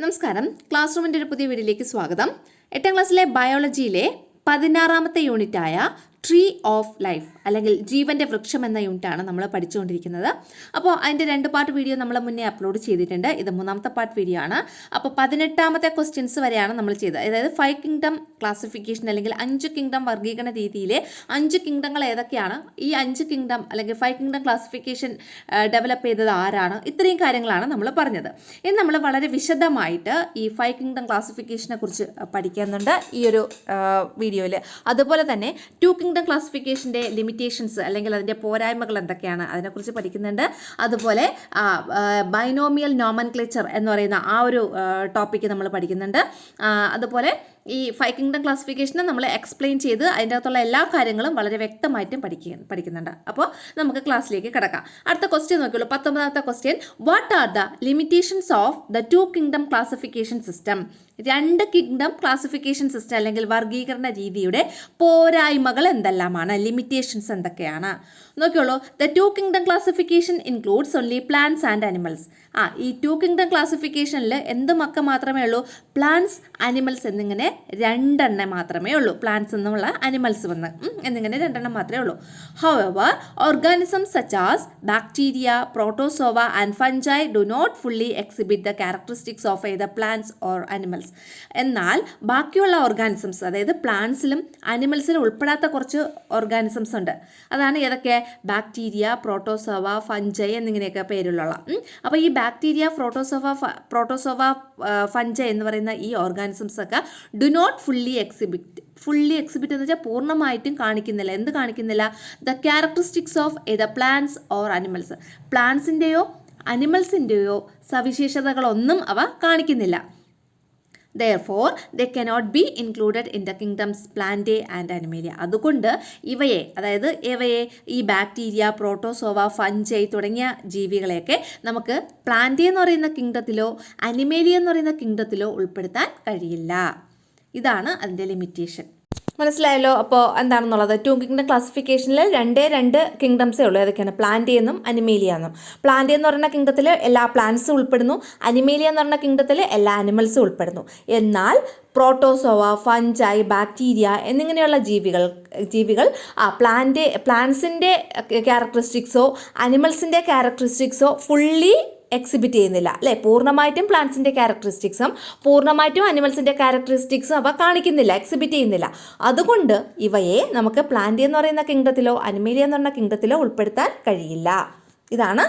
നമസ്കാരം. ക്ലാസ് റൂമിൻ്റെ ഒരു പുതിയ വീഡിയോയിലേക്ക് സ്വാഗതം. 8ാം ക്ലാസ്സിലെ ബയോളജിയിലെ 16ാമത്തെ യൂണിറ്റായ ട്രീ ഓഫ് ലൈഫ് അല്ലെങ്കിൽ ജീവൻ്റെ വൃക്ഷം എന്ന യൂണിറ്റാണ് നമ്മൾ പഠിച്ചുകൊണ്ടിരിക്കുന്നത്. അപ്പോൾ അതിൻ്റെ 2 പാർട്ട് വീഡിയോ നമ്മൾ മുന്നേ അപ്ലോഡ് ചെയ്തിട്ടുണ്ട്. ഇത് 3ാമത്തെ പാർട്ട് വീഡിയോ ആണ്. അപ്പോൾ 18ാമത്തെ ക്വസ്റ്റ്യൻസ് വരെയാണ് നമ്മൾ ചെയ്തത്. അതായത് 5 കിങ്ഡം ക്ലാസിഫിക്കേഷൻ അല്ലെങ്കിൽ 5 കിങ്ഡം വർഗീകരണ രീതിയിലെ 5 കിങ്ഡങ്ങൾ ഏതൊക്കെയാണ്, ഈ 5 കിങ്ഡം അല്ലെങ്കിൽ 5 കിങ്ഡം ക്ലാസിഫിക്കേഷൻ ഡെവലപ്പ് ചെയ്തത് ആരാണ്, ഇത്രയും കാര്യങ്ങളാണ് നമ്മൾ പറഞ്ഞത്. ഇനി നമ്മൾ വളരെ വിശദമായിട്ട് ഈ 5 കിങ്ഡം ക്ലാസിഫിക്കേഷനെ കുറിച്ച് പഠിക്കുന്നുണ്ട് ഈ ഒരു വീഡിയോയിൽ. അതുപോലെ തന്നെ 2 കിങ്ഡം ക്ലാസിഫിക്കേഷൻ്റെ ലിമിറ്റേഷൻസ് അല്ലെങ്കിൽ അതിൻ്റെ പോരായ്മകൾ എന്തൊക്കെയാണ് അതിനെക്കുറിച്ച് പഠിക്കുന്നുണ്ട്. അതുപോലെ ബൈനോമിയൽ നോമൻക്ലേച്ചർ എന്ന് പറയുന്ന ആ ഒരു ടോപ്പിക്ക് നമ്മൾ പഠിക്കുന്നുണ്ട്. അതുപോലെ ഈ 5 കിങ്ഡം ക്ലാസിഫിക്കേഷനെ നമ്മൾ എക്സ്പ്ലെയിൻ ചെയ്ത് അതിൻ്റെ അകത്തുള്ള എല്ലാ കാര്യങ്ങളും വളരെ വ്യക്തമായിട്ടും പഠിക്കുന്നുണ്ട്. അപ്പോൾ നമുക്ക് ക്ലാസ്സിലേക്ക് കിടക്കാം. അടുത്ത ക്വസ്റ്റ്യൻ നോക്കിയുള്ളൂ. 19ാമത്തെ question, what are the limitations of the 2 kingdom classification system? 2 kingdom classification system അല്ലെങ്കിൽ വർഗീകരണ രീതിയുടെ പോരായ്മകൾ എന്തെല്ലാമാണ്, ലിമിറ്റേഷൻസ് എന്തൊക്കെയാണ് നോക്കിയുള്ളൂ. The 2 kingdom classification includes only plants and animals. ഈ 2 കിങ്ഡം ക്ലാസിഫിക്കേഷനിൽ എന്തുമൊക്കെ മാത്രമേ ഉള്ളൂ? പ്ലാന്റ്സ്, അനിമൽസ് എന്നിങ്ങനെ 2 എണ്ണം മാത്രമേ ഉള്ളൂ. പ്ലാന്റ്സ് എന്നുള്ള അനിമൽസ് എന്നിങ്ങനെ 2 എണ്ണം മാത്രമേ ഉള്ളൂ. However organisms such as bacteria, protozoa and fungi do not fully exhibit the characteristics of either plants or animals. എന്നാൽ ബാക്കിയുള്ള ഓർഗാനിസംസ്, അതായത് പ്ലാന്റ്സിലും അനിമൽസിലും ഉൾപ്പെടാത്ത കുറച്ച് ഓർഗാനിസംസ് ഉണ്ട്. അതാണ് ഏതൊക്കെ? ബാക്ടീരിയ, പ്രോട്ടോസോവ, ഫംഗൈ എന്നിങ്ങനെയൊക്കെ പേരുള്ള. അപ്പോൾ ഈ ബാക്ടീരിയ, പ്രോട്ടോസോവ, ഫംഗൈ എന്ന് പറയുന്ന ഈ ഓർഗാനിസംസ് ഒക്കെ ഡു നോട്ട് ഫുള്ളി എക്സിബിറ്റ് എന്ന് വെച്ചാൽ പൂർണ്ണമായിട്ടും കാണിക്കുന്നില്ല. എന്ത് കാണിക്കുന്നില്ല? The characteristics of either plants or animals. പ്ലാന്റ്സിൻ്റെയോ അനിമൽസിൻ്റെയോ സവിശേഷതകളൊന്നും അവ കാണിക്കുന്നില്ല. Therefore, they cannot be included in the kingdoms Plantae and Animalia. അതുകൊണ്ട് ഇവയെ, അതായത് ഈ ബാക്ടീരിയ, പ്രോട്ടോസോവ, ഫംഗൈ തുടങ്ങിയ ജീവികളെയൊക്കെ നമുക്ക് പ്ലാന്റേ എന്ന് പറയുന്ന കിങ്ഡത്തിലോ അനിമേലിയ എന്ന് പറയുന്ന കിങ്ഡത്തിലോ ഉൾപ്പെടുത്താൻ കഴിയില്ല. ഇതാണ് അതിൻ്റെ ലിമിറ്റേഷൻ. മനസ്സിലായല്ലോ? അപ്പോൾ എന്താണെന്നുള്ളത്, 2 കിങ്ഡം ക്ലാസിഫിക്കേഷനിൽ 2 കിങ്ഡംസേ ഉള്ളൂ. ഏതൊക്കെയാണ്? പ്ലാന്റേ എന്നും അനിമേലിയ എന്നും. പ്ലാന്റേ എന്ന് പറയുന്ന കിങ്ഡത്തിൽ എല്ലാ പ്ലാന്റ്സും ഉൾപ്പെടുന്നു. അനിമേലിയ എന്ന് പറയുന്ന കിങ്ഡത്തിൽ എല്ലാ അനിമൽസും ഉൾപ്പെടുന്നു. എന്നാൽ പ്രോട്ടോസോവ, ഫംഗൈ, ബാക്ടീരിയ എന്നിങ്ങനെയുള്ള ജീവികൾ പ്ലാന്റ്സിൻ്റെ ക്യാരക്ടറിസ്റ്റിക്സോ അനിമൽസിൻ്റെ ക്യാരക്ടറിസ്റ്റിക്സോ ഫുള്ളി എക്സിബിറ്റ് ചെയ്യുന്നില്ല, അല്ലേ? പൂർണ്ണമായിട്ടും പ്ലാന്റ്സിൻ്റെ ക്യാരക്ടറിസ്റ്റിക്സും പൂർണ്ണമായിട്ടും അനിമൽസിൻ്റെ ക്യാരക്ടറിസ്റ്റിക്സും അവ കാണിക്കുന്നില്ല, എക്സിബിറ്റ് ചെയ്യുന്നില്ല. അതുകൊണ്ട് ഇവയെ നമുക്ക് പ്ലാന്റേ എന്ന് പറയുന്ന കിങ്ഡത്തിലോ അനിമേലിയ എന്ന് പറയുന്ന കിങ്ഡത്തിലോ ഉൾപ്പെടുത്താൻ കഴിയില്ല. ഇതാണ്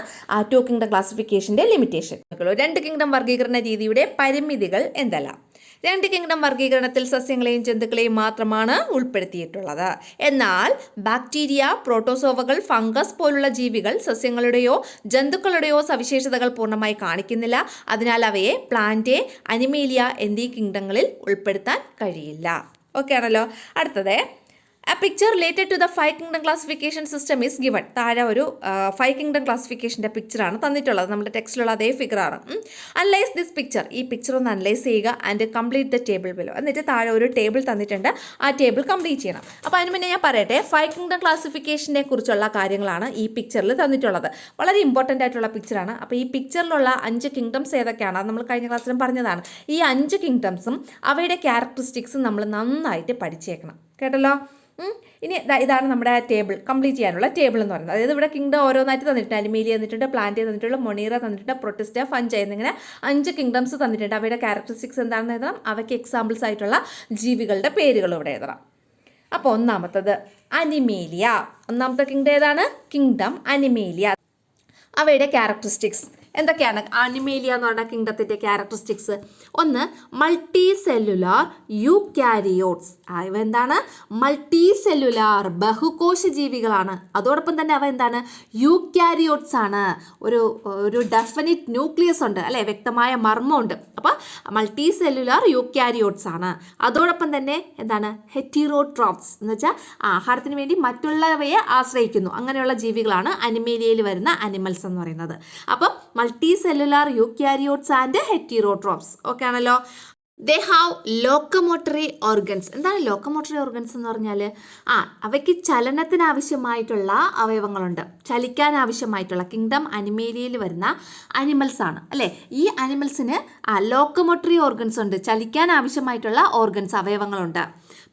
2 കിങ്ഡം ക്ലാസിഫിക്കേഷൻ്റെ ലിമിറ്റേഷൻ. 2 കിങ്ഡം വർഗീകരണ രീതിയുടെ പരിമിതികൾ എന്തെല്ലാം? 2 കിങ്ഡം വർഗീകരണത്തിൽ സസ്യങ്ങളെയും ജന്തുക്കളെയും മാത്രമാണ് ഉൾപ്പെടുത്തിയിട്ടുള്ളത്. എന്നാൽ ബാക്ടീരിയ, പ്രോട്ടോസോവകൾ, ഫംഗസ് പോലുള്ള ജീവികൾ സസ്യങ്ങളുടെയോ ജന്തുക്കളുടെയോ സവിശേഷതകൾ പൂർണ്ണമായി കാണിക്കുന്നില്ല. അതിനാൽ അവയെ പ്ലാന്റേ, അനിമേലിയ എന്നീ കിങ്ഡങ്ങളിൽ ഉൾപ്പെടുത്താൻ കഴിയില്ല. ഓക്കെ ആണല്ലോ? അടുത്തത്, A picture related to the 5 kingdom classification system is given. താഴെ ഒരു 5 kingdom ക്ലാസിഫിക്കേഷൻ്റെ പിക്ചറാണ് തന്നിട്ടുള്ളത്. നമ്മുടെ ടെക്സ്റ്റിലുള്ള അതേ ഫിഗറാണ്. Analyse this picture. ഈ പിക്ചർ ഒന്ന് അനലൈസ് ചെയ്യുക and complete the table below. എന്നിട്ട് താഴെ ഒരു ടേബിൾ തന്നിട്ടുണ്ട്, ആ ടേബിൾ കംപ്ലീറ്റ് ചെയ്യണം. അപ്പോൾ അതിന് മുന്നേ ഞാൻ പറയട്ടെ, 5 കിങ്ഡം ക്ലാസിഫിക്കേഷനെ കുറിച്ചുള്ള കാര്യങ്ങളാണ് ഈ പിക്ചറിൽ തന്നിട്ടുള്ളത്. വളരെ ഇമ്പോർട്ടൻ്റ് ആയിട്ടുള്ള പിക്ചറാണ്. അപ്പോൾ ഈ പിക്ചറിലുള്ള 5 കിങ്ഡംസ് ഏതൊക്കെയാണ് അത് നമ്മൾ കഴിഞ്ഞ ക്ലാസ്സിലും പറഞ്ഞതാണ്. ഈ 5 കിങ്ഡംസും അവയുടെ ക്യാരക്ടറിസ്റ്റിക്സും നമ്മൾ നന്നായിട്ട് പഠിച്ചേക്കണം. കേട്ടല്ലോ? ഇനി ഇതാണ് നമ്മുടെ ടേബിൾ, കംപ്ലീറ്റ് ചെയ്യാനുള്ള ടേബിൾ എന്ന് പറയുന്നത്. അതായത് ഇവിടെ കിങ്ഡം ഓരോന്നായിട്ട് തന്നിട്ടുണ്ട്. അനിമേലിയ തന്നിട്ടുണ്ട്, പ്ലാന്റേ തന്നിട്ടുണ്ട്, മൊണീറ തന്നിട്ടുണ്ട്, പ്രൊട്ടിസ്റ്റ, ഫംഗൈ എന്നിങ്ങനെ 5 കിങ്ഡംസ് തന്നിട്ടുണ്ട്. അവയുടെ ക്യാരക്ടറിസ്റ്റിക്സ് എന്താണെന്ന് എഴുതണം. അവയ്ക്ക് എക്സാമ്പിൾസ് ആയിട്ടുള്ള ജീവികളുടെ പേരുകൾ ഇവിടെ എഴുതണം. അപ്പോൾ ഒന്നാമത്തത് അനിമേലിയ. ഒന്നാമത്തെ കിങ്ഡം ഏതാണ്? Kingdom Animalia. അവയുടെ ക്യാരക്ടറിസ്റ്റിക്സ് എന്തൊക്കെയാണ്? അനിമേലിയ എന്ന് പറഞ്ഞ കിങ്ഡത്തിൻ്റെ ക്യാരക്ടറിസ്റ്റിക്സ്, ഒന്ന് മൾട്ടി സെല്ലുലാർ യൂക്യാരിയോട്സ്. അവ എന്താണ്? മൾട്ടി സെല്ലുലാർ ബഹുകോശ ജീവികളാണ്. അതോടൊപ്പം തന്നെ അവ എന്താണ്? യൂക്യാരിയോട്സ് ആണ്. ഒരു ഡെഫിനിറ്റ് ന്യൂക്ലിയസ് ഉണ്ട്, അല്ലേ? വ്യക്തമായ മർമ്മമുണ്ട്. അപ്പോൾ മൾട്ടി സെല്ലുലാർ യൂക്യാരിയോട്സ് ആണ്. അതോടൊപ്പം തന്നെ എന്താണ്? ഹെറ്റീറോട്രോപ്സ് എന്ന് വെച്ചാൽ ആഹാരത്തിന് വേണ്ടി മറ്റുള്ളവയെ ആശ്രയിക്കുന്നു. അങ്ങനെയുള്ള ജീവികളാണ് അനിമേലിയയിൽ വരുന്ന അനിമൽസ് എന്ന് പറയുന്നത്. അപ്പം multi cellular eukaryotes and ഹെറ്റീറോട്രോപ്സ്. Okay ആണല്ലോ? ദേ ഹാവ് ലോക്കോമോട്ടറി ഓർഗൻസ്. എന്താണ് ലോക്കോമോട്ടറി ഓർഗൻസ് എന്ന് പറഞ്ഞാൽ? അവയ്ക്ക് ചലനത്തിനാവശ്യമായിട്ടുള്ള അവയവങ്ങളുണ്ട്. ചലിക്കാൻ ആവശ്യമായിട്ടുള്ള കിങ്ഡം അനിമേലിയയിൽ വരുന്ന അനിമൽസ് ആണ് അല്ലേ. ഈ അനിമൽസിന് ലോക്കോമോട്ടറി ഓർഗൻസ് ഉണ്ട്, ചലിക്കാൻ ആവശ്യമായിട്ടുള്ള ഓർഗൻസ്, അവയവങ്ങളുണ്ട്.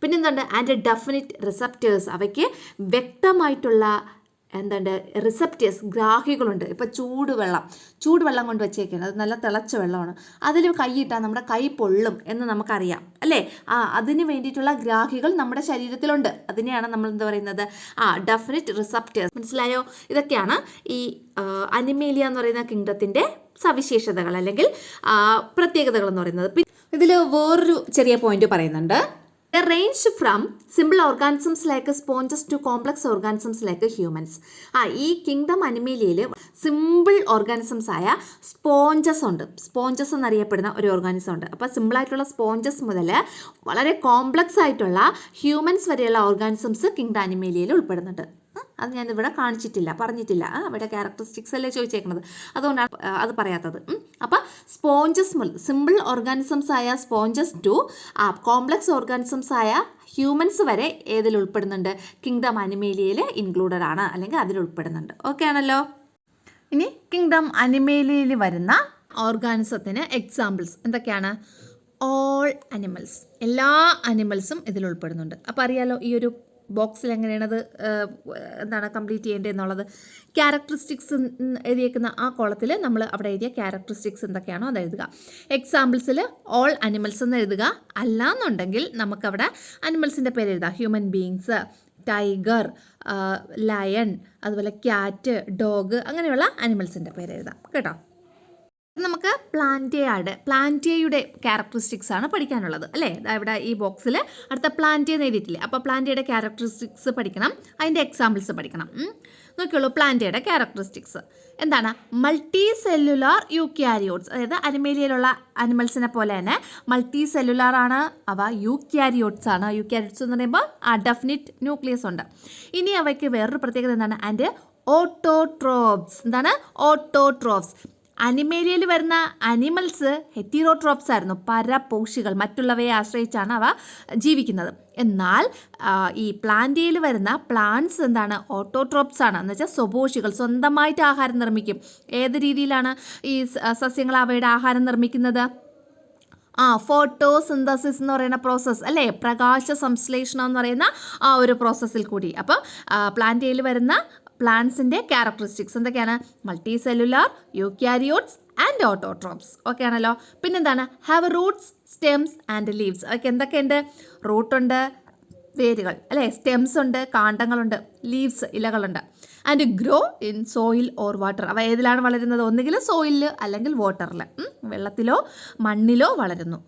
പിന്നെന്തുണ്ട്? ആൻഡ് ഡെഫിനിറ്റ് റിസപ്റ്റേഴ്സ്, അവയ്ക്ക് വ്യക്തമായിട്ടുള്ള റിസപ്റ്റേഴ്സ്, ഗ്രാഹികളുണ്ട്. ഇപ്പോൾ ചൂടുവെള്ളം കൊണ്ട് വെച്ചേക്കുന്നത്, അത് നല്ല തിളച്ച വെള്ളമാണ്, അതിൽ കൈയിട്ടാൽ നമ്മുടെ കൈ പൊള്ളും എന്ന് നമുക്കറിയാം അല്ലേ. അതിന് വേണ്ടിയിട്ടുള്ള ഗ്രാഹികൾ നമ്മുടെ ശരീരത്തിലുണ്ട്. അതിനെയാണ് നമ്മൾ എന്താ പറയുന്നത്? Definite receptors. മനസ്സിലായോ? ഇതൊക്കെയാണ് ഈ അനിമേലിയ എന്ന് പറയുന്ന കിങ്ഡത്തിൻ്റെ സവിശേഷതകൾ അല്ലെങ്കിൽ പ്രത്യേകതകൾ എന്ന് പറയുന്നത്. ഇതിൽ വേറൊരു ചെറിയ പോയിന്റ് പറയുന്നുണ്ട്. They range from simple organisms like sponges to complex organisms like humans. ഈ കിങ്ഡം അനിമേലിയയിൽ സിമ്പിൾ ഓർഗാനിസംസ് ആയ സ്പോഞ്ചസ് ഉണ്ട്. സ്പോഞ്ചസ് എന്നറിയപ്പെടുന്ന ഒരു ഓർഗാനിസം ഉണ്ട്. അപ്പോൾ സിമ്പിളായിട്ടുള്ള സ്പോഞ്ചസ് മുതൽ വളരെ കോംപ്ലക്സ് ആയിട്ടുള്ള ഹ്യൂമൻസ് വരെയുള്ള ഓർഗാനിസംസ് കിങ്ഡം അനിമേലിയയിൽ ഉൾപ്പെടുന്നുണ്ട്. അത് ഞാനിവിടെ പറഞ്ഞിട്ടില്ല. അവിടെ ക്യാരക്ടറിസ്റ്റിക്സ് അല്ലേ ചോദിച്ചേക്കുന്നത്, അതുകൊണ്ടാണ് അത് പറയാത്തത്. അപ്പം സ്പോഞ്ചസ് മുതൽ സിമ്പിൾ ഓർഗാനിസംസ് ആയ സ്പോഞ്ചസ് ടു കോംപ്ലക്സ് ഓർഗാനിസംസ് ആയ ഹ്യൂമൻസ് വരെ ഏതിൽ ഉൾപ്പെടുന്നുണ്ട്? കിങ്ഡം അനിമേലിയയിൽ ഇൻക്ലൂഡഡ് ആണ്, അല്ലെങ്കിൽ അതിൽ ഉൾപ്പെടുന്നുണ്ട്. ഓക്കെ ആണല്ലോ. ഇനി കിങ്ഡം അനിമേലിയയിൽ വരുന്ന ഓർഗാനിസത്തിന് എക്സാമ്പിൾസ് എന്തൊക്കെയാണ്? ഓൾ അനിമൽസ്, എല്ലാ അനിമൽസും ഇതിൽ ഉൾപ്പെടുന്നുണ്ട്. അപ്പോൾ അറിയാലോ ഈ ഒരു ബോക്സിൽ എങ്ങനെയാണത് കംപ്ലീറ്റ് ചെയ്യേണ്ടത് എന്നുള്ളത്. ക്യാരക്ടറിസ്റ്റിക്സ് എഴുതിയേക്കുന്ന ആ കോളത്തിൽ നമ്മൾ അവിടെ എഴുതിയ ക്യാരക്ടറിസ്റ്റിക്സ് എന്തൊക്കെയാണോ അത് എഴുതുക. എക്സാമ്പിൾസിൽ ഓൾ അനിമൽസ് എന്ന് എഴുതുക. അല്ലാന്നുണ്ടെങ്കിൽ നമുക്കവിടെ അനിമൽസിൻ്റെ പേര് എഴുതാം. ഹ്യൂമൻ ബീയിങ്സ്, ടൈഗർ, ലയൺ, അതുപോലെ ക്യാറ്റ്, ഡോഗ്, അങ്ങനെയുള്ള അനിമൽസിൻ്റെ പേര് എഴുതാം കേട്ടോ. നമുക്ക് പ്ലാന്റിയയുടെ ക്യാരക്ടറിസ്റ്റിക്സ് ആണ് പഠിക്കാനുള്ളത് അല്ലേ. ഇവിടെ ഈ ബോക്സിൽ അടുത്ത പ്ലാന്റിയ എഴുതിയിട്ടില്ലേ. അപ്പോൾ പ്ലാന്റിയയുടെ ക്യാരക്ടറിസ്റ്റിക്സ് പഠിക്കണം, അതിൻ്റെ എക്സാമ്പിൾസ് പഠിക്കണം. നോക്കിയുള്ളൂ. പ്ലാന്റിയയുടെ ക്യാരക്ടറിസ്റ്റിക്സ് എന്താണ്? മൾട്ടി സെല്ലുലാർ യൂക്യാരിയോട്സ്, അതായത് അനിമേലിയയിലുള്ള അനിമൽസിനെ പോലെ തന്നെ മൾട്ടി സെല്ലുലാർ ആണ് അവ. യൂക്യാരിയോട്സ് ആണ്. യൂക്യാരിയോട്സ് എന്ന് പറയുമ്പോൾ ഡെഫിനിറ്റ് ന്യൂക്ലിയസ് ഉണ്ട്. ഇനി അവയ്ക്ക് വേറൊരു പ്രത്യേകത എന്താണ്? And autotrophs. എന്താണ്? ഓട്ടോട്രോപ്സ്. അനിമേലിയയിൽ വരുന്ന അനിമൽസ് ഹെറ്റീറോട്രോപ്സ് ആയിരുന്നു, പരപോഷികൾ, മറ്റുള്ളവയെ ആശ്രയിച്ചാണ് അവ ജീവിക്കുന്നത്. എന്നാൽ ഈ പ്ലാന്റിയയിൽ വരുന്ന പ്ലാന്റ്സ് എന്താണ്? ഓട്ടോട്രോപ്സ് ആണ്. എന്ന് വെച്ചാൽ സ്വപോഷികൾ, സ്വന്തമായിട്ട് ആഹാരം നിർമ്മിക്കും. ഏത് രീതിയിലാണ് ഈ സസ്യങ്ങൾ അവയുടെ ആഹാരം നിർമ്മിക്കുന്നത്? ഫോട്ടോസിന്തസിസ് എന്ന് പറയുന്ന പ്രോസസ്സ് അല്ലേ, പ്രകാശ സംശ്ലേഷണം എന്ന് പറയുന്ന ആ ഒരു പ്രോസസ്സിൽ കൂടി. അപ്പോൾ പ്ലാന്റിയയിൽ വരുന്ന പ്ലാന്റ്സിൻ്റെ ക്യാരക്ടറിസ്റ്റിക്സ് എന്തൊക്കെയാണ്? Multicellular, eukaryotes and autotrophs. Okay ആണല്ലോ. പിന്നെന്താണ്? Have roots, stems and leaves. അവയ്ക്ക് എന്തൊക്കെയുണ്ട്? റൂട്ടുണ്ട്, വേരുകൾ അല്ലേ, സ്റ്റെംസ് ഉണ്ട്, കാണ്ഡങ്ങളുണ്ട്, ലീവ്സ്, ഇലകളുണ്ട്. And grow in soil or water. അവ ഏതിലാണ് വളരുന്നത്? ഒന്നുകിൽ സോയിലിൽ അല്ലെങ്കിൽ വാട്ടറിൽ, വെള്ളത്തിലോ മണ്ണിലോ വളരുന്നു.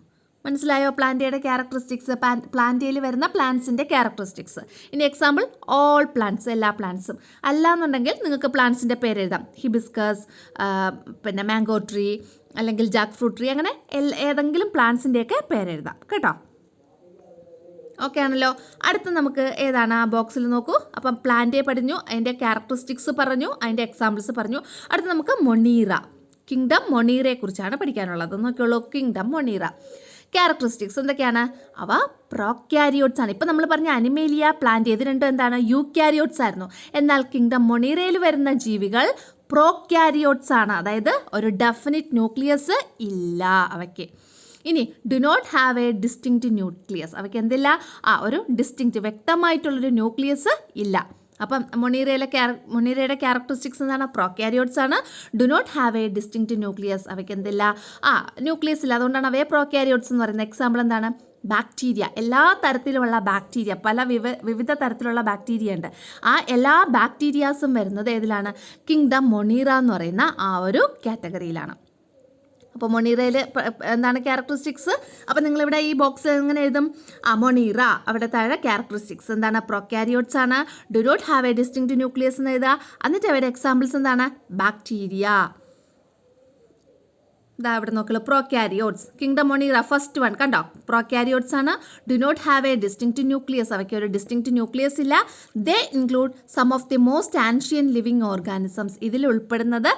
മനസ്സിലായോ പ്ലാന്റിയയുടെ ക്യാരക്ടറിസ്റ്റിക്സ്? പ്ലാന്റിയയിൽ വരുന്ന പ്ലാന്റ്സിൻ്റെ ക്യാരക്ടറിസ്റ്റിക്സ്. ഇനി എക്സാമ്പിൾ ഓൾ പ്ലാന്റ്സ്, എല്ലാ പ്ലാന്റ്സും. അല്ലാന്നുണ്ടെങ്കിൽ നിങ്ങൾക്ക് പ്ലാന്റ്സിൻ്റെ പേര് എഴുതാം. ഹിബിസ്കസ്, പിന്നെ മാംഗോ ട്രീ, അല്ലെങ്കിൽ ജാക്ക് ഫ്രൂട്ട് ട്രീ, അങ്ങനെ ഏതെങ്കിലും പ്ലാന്റ്സിൻ്റെയൊക്കെ പേരെഴുതാം കേട്ടോ. ഓക്കെ ആണല്ലോ. അടുത്ത് നമുക്ക് ഏതാണ് ആ ബോക്സിൽ നോക്കൂ. അപ്പം പ്ലാന്റിയെ പഠിഞ്ഞു, അതിൻ്റെ ക്യാരക്ടറിസ്റ്റിക്സ് പറഞ്ഞു, അതിൻ്റെ എക്സാമ്പിൾസ് പറഞ്ഞു. അടുത്ത് നമുക്ക് മൊണീറ, കിങ്ഡം മൊണീറയെ കുറിച്ചാണ് പഠിക്കാനുള്ളത്. നോക്കിയുള്ളൂ. കിങ്ഡം മൊണീറ ക്യാരക്ടറിസ്റ്റിക്സ് എന്തൊക്കെയാണ്? അവ പ്രോക്യാരിയോട്സ് ആണ്. ഇപ്പം നമ്മൾ പറഞ്ഞ അനിമേലിയ, പ്ലാന്റ്, ഇത് രണ്ടും എന്താണ്? യൂക്യാരിയോട്സ് ആയിരുന്നു. എന്നാൽ കിങ്ഡം മൊണീറയിൽ വരുന്ന ജീവികൾ പ്രോക്യാരിയോട്സ് ആണ്. അതായത് ഒരു ഡെഫിനിറ്റ് ന്യൂക്ലിയസ് ഇല്ല അവയ്ക്ക്. ഇനി do not have a distinct nucleus. അവയ്ക്ക് എന്തില്ല? ഒരു ഡിസ്റ്റിങ്ക്റ്റ്, വ്യക്തമായിട്ടുള്ളൊരു ന്യൂക്ലിയസ് ഇല്ല. അപ്പം മൊണീറയുടെ ക്യാരക്ടറിസ്റ്റിക്സ് എന്താണ്? പ്രോക്യാരിയോട്സ് ആണ്. Do not have a distinct nucleus. അവയ്ക്ക് എന്തില്ല? ന്യൂക്ലിയസ് ഇല്ല. അതുകൊണ്ടാണ് അവയെ പ്രോക്യാരിയോട്സ് എന്ന് പറയുന്നത്. എക്സാമ്പിൾ എന്താണ്? ബാക്ടീരിയ, എല്ലാ തരത്തിലുമുള്ള ബാക്ടീരിയ, വിവിധ തരത്തിലുള്ള ബാക്ടീരിയ ഉണ്ട്. ആ എല്ലാ ബാക്ടീരിയാസും വരുന്നത് ഏതിലാണ്? കിങ്ഡം മൊണീറ എന്ന് പറയുന്ന ആ ഒരു കാറ്റഗറിയിലാണ്. അപ്പോൾ മൊണീറയിൽ എന്താണ് ക്യാരക്ടറിസ്റ്റിക്സ്? അപ്പോൾ നിങ്ങളിവിടെ ഈ ബോക്സ് എങ്ങനെ എഴുതും? മൊണീറ, അവിടെ താഴെ ക്യാരക്ടറിസ്റ്റിക്സ് എന്താണ്? പ്രോക്യാരിയോട്സ് ആണ്. Do not have a distinct nucleus എന്ന് എഴുതുക. എന്നിട്ട് അവയുടെ എക്സാമ്പിൾസ് എന്താണ്? ബാക്ടീരിയ. ഇതാ ഇവിടെ നോക്കുള്ളൂ prokaryotes. Kingdom Monera first one കണ്ടോ, പ്രോക്യാരിയോട്സ് ആണ്. Do not have a distinct nucleus, അവയ്ക്ക് ഒരു ഡിസ്റ്റിങ്ക്റ്റ് ന്യൂക്ലിയസ് ഇല്ല. They include some of the most ancient living organisms. ഇതിൽ ഉൾപ്പെടുന്നത്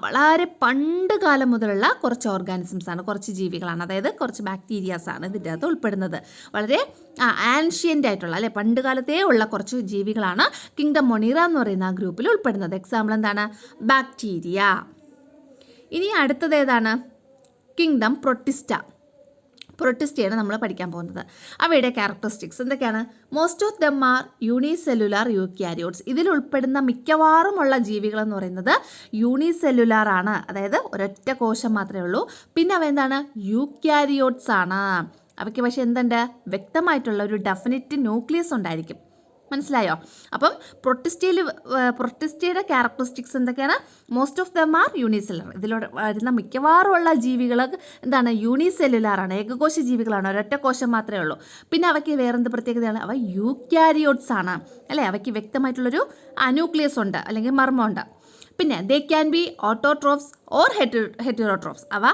വളരെ പണ്ട് കാലം മുതലുള്ള കുറച്ച് ഓർഗാനിസംസ് ആണ്, കുറച്ച് ജീവികളാണ്, അതായത് കുറച്ച് ബാക്ടീരിയാസ് ആണ് ഇതിൻ്റെ അകത്ത് ഉൾപ്പെടുന്നത്. വളരെ ആൻഷ്യൻ്റ് ആയിട്ടുള്ള അല്ലെ പണ്ട് കാലത്തേ ഉള്ള കുറച്ച് ജീവികളാണ് കിങ്ഡം മൊണീറ എന്ന് പറയുന്ന ആ ഗ്രൂപ്പിൽ ഉൾപ്പെടുന്നത്. എക്സാമ്പിൾ എന്താണ്? ബാക്ടീരിയ. ഇനി അടുത്തത് ഏതാണ്? Kingdom Protista. പ്രൊട്ടിസ്റ്റയാണ് നമ്മൾ പഠിക്കാൻ പോകുന്നത്. അവയുടെ ക്യാരക്ടറിസ്റ്റിക്സ് എന്തൊക്കെയാണ്? Most of them are unicellular eukaryotes. ഇതിൽ ഉൾപ്പെടുന്ന മിക്കവാറുമുള്ള ജീവികൾ എന്ന് പറയുന്നത് യൂണിസെല്ലുലാർ ആണ്, അതായത് ഒരൊറ്റ കോശം മാത്രമേ ഉള്ളൂ. പിന്നെ അവ എന്താണ്? യൂക്യാരിയോട്സ് ആണ്. അവയ്ക്ക് പക്ഷേ എന്തുണ്ട്? വ്യക്തമായിട്ടുള്ള ഒരു ഡെഫിനിറ്റ് ന്യൂക്ലിയസ് ഉണ്ടായിരിക്കും. മനസ്സിലായോ? അപ്പം പ്രൊട്ടിസ്റ്റയുടെ ക്യാരക്ടറിസ്റ്റിക്സ് എന്തൊക്കെയാണ്? Most of them are unicellular. ഇതിലൂടെ വരുന്ന മിക്കവാറുമുള്ള ജീവികൾ എന്താണ്? യൂണിസെല്ലുലാർ ആണ്, ഏകകോശ ജീവികളാണ്, ഒരൊറ്റ കോശം മാത്രമേ ഉള്ളൂ. പിന്നെ അവയ്ക്ക് വേറെന്ത് പ്രത്യേകതയാണ്? അവ യൂക്യാരിയോട്സ് ആണ് അല്ലേ, അവയ്ക്ക് വ്യക്തമായിട്ടുള്ളൊരു ന്യൂക്ലിയസ് ഉണ്ട് അല്ലെങ്കിൽ മർമ്മമുണ്ട്. പിന്നെ they can be autotrophs or heterotrophs. അവ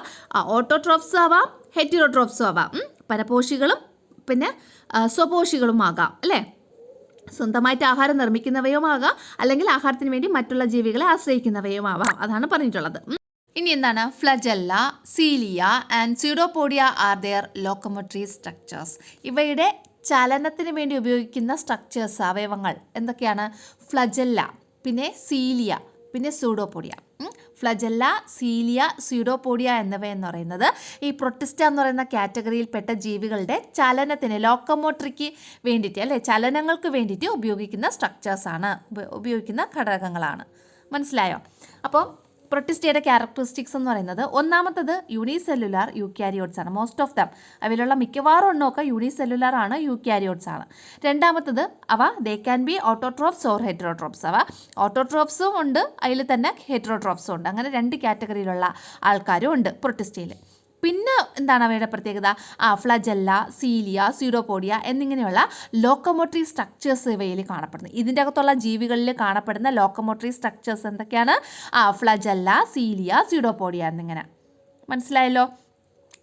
ഓട്ടോട്രോപ്സും ആവാം ഹെറ്ററോട്രോപ്സും ആവാം. പരപോഷികളും പിന്നെ സ്വപോഷികളും ആകാം അല്ലേ. സ്വന്തമായിട്ട് ആഹാരം നിർമ്മിക്കുന്നവയുമാകാം, അല്ലെങ്കിൽ ആഹാരത്തിന് വേണ്ടി മറ്റുള്ള ജീവികളെ ആശ്രയിക്കുന്നവയുമാവാം. അതാണ് പറഞ്ഞിട്ടുള്ളത്. ഇനി എന്താണ്? Flagella, cilia and pseudopodia are their locomotory structures. ഇവയുടെ ചലനത്തിന് വേണ്ടി ഉപയോഗിക്കുന്ന സ്ട്രക്ചേഴ്സ്, അവയവങ്ങൾ എന്തൊക്കെയാണ്? ഫ്ലജല്ല, പിന്നെ സീലിയ, പിന്നെ സ്യൂഡോപോഡിയ. ഫ്ലജല്ല, സീലിയ, സ്യൂഡോപോഡിയ എന്നിവയെന്ന് പറയുന്നത് ഈ പ്രൊട്ടിസ്റ്റ എന്ന് പറയുന്ന കാറ്റഗറിയിൽപ്പെട്ട ജീവികളുടെ ചലനത്തിന്, ലോക്കോമോട്ടറിക്ക് വേണ്ടിയിട്ട് അല്ലേ, ചലനങ്ങൾക്ക് വേണ്ടിയിട്ട് ഉപയോഗിക്കുന്ന സ്ട്രക്ചേഴ്സാണ്, ഉപയോഗിക്കുന്ന ഘടകങ്ങളാണ്. മനസ്സിലായോ? അപ്പോൾ പ്രൊട്ടിസ്റ്റയുടെ ക്യാരക്ടറിസ്റ്റിക്സ് എന്ന് പറയുന്നത് ഒന്നാമത്തത് യൂണിസെല്ലുലാർ യൂക്യാരിയോട്സ് ആണ്. മോസ്റ്റ് ഓഫ് ദം, അവയിലുള്ള മിക്കവാറും എണ്ണമൊക്കെ യൂണിസെല്ലുലാർ ആണ്, യൂക്യാരിയോട്സ് ആണ്. രണ്ടാമത്തത് they can be autotrophs or heterotrophs. ഓട്ടോട്രോപ്സും ഉണ്ട്, അതിൽ തന്നെ ഹെറ്ററോട്രോപ്സും ഉണ്ട്. അങ്ങനെ രണ്ട് കാറ്റഗറിയിലുള്ള ആൾക്കാരും ഉണ്ട് പ്രൊട്ടിസ്റ്റയിൽ. പിന്നെ എന്താണ് അവയുടെ പ്രത്യേകത? ഫ്ലജല്ല, സീലിയ, സ്യൂഡോപോഡിയ എന്നിങ്ങനെയുള്ള ലോക്കോമോട്ടറി സ്ട്രക്ചേഴ്സ് ഇവയിൽ കാണപ്പെടുന്നു. ഇതിൻ്റെ അകത്തുള്ള ജീവികളിൽ കാണപ്പെടുന്ന ലോക്കോമോട്ടറി സ്ട്രക്ചേഴ്സ് എന്തൊക്കെയാണ്? ഫ്ലജല്ല, സീലിയ, സ്യൂഡോപോഡിയ എന്നിങ്ങനെ. മനസ്സിലായല്ലോ?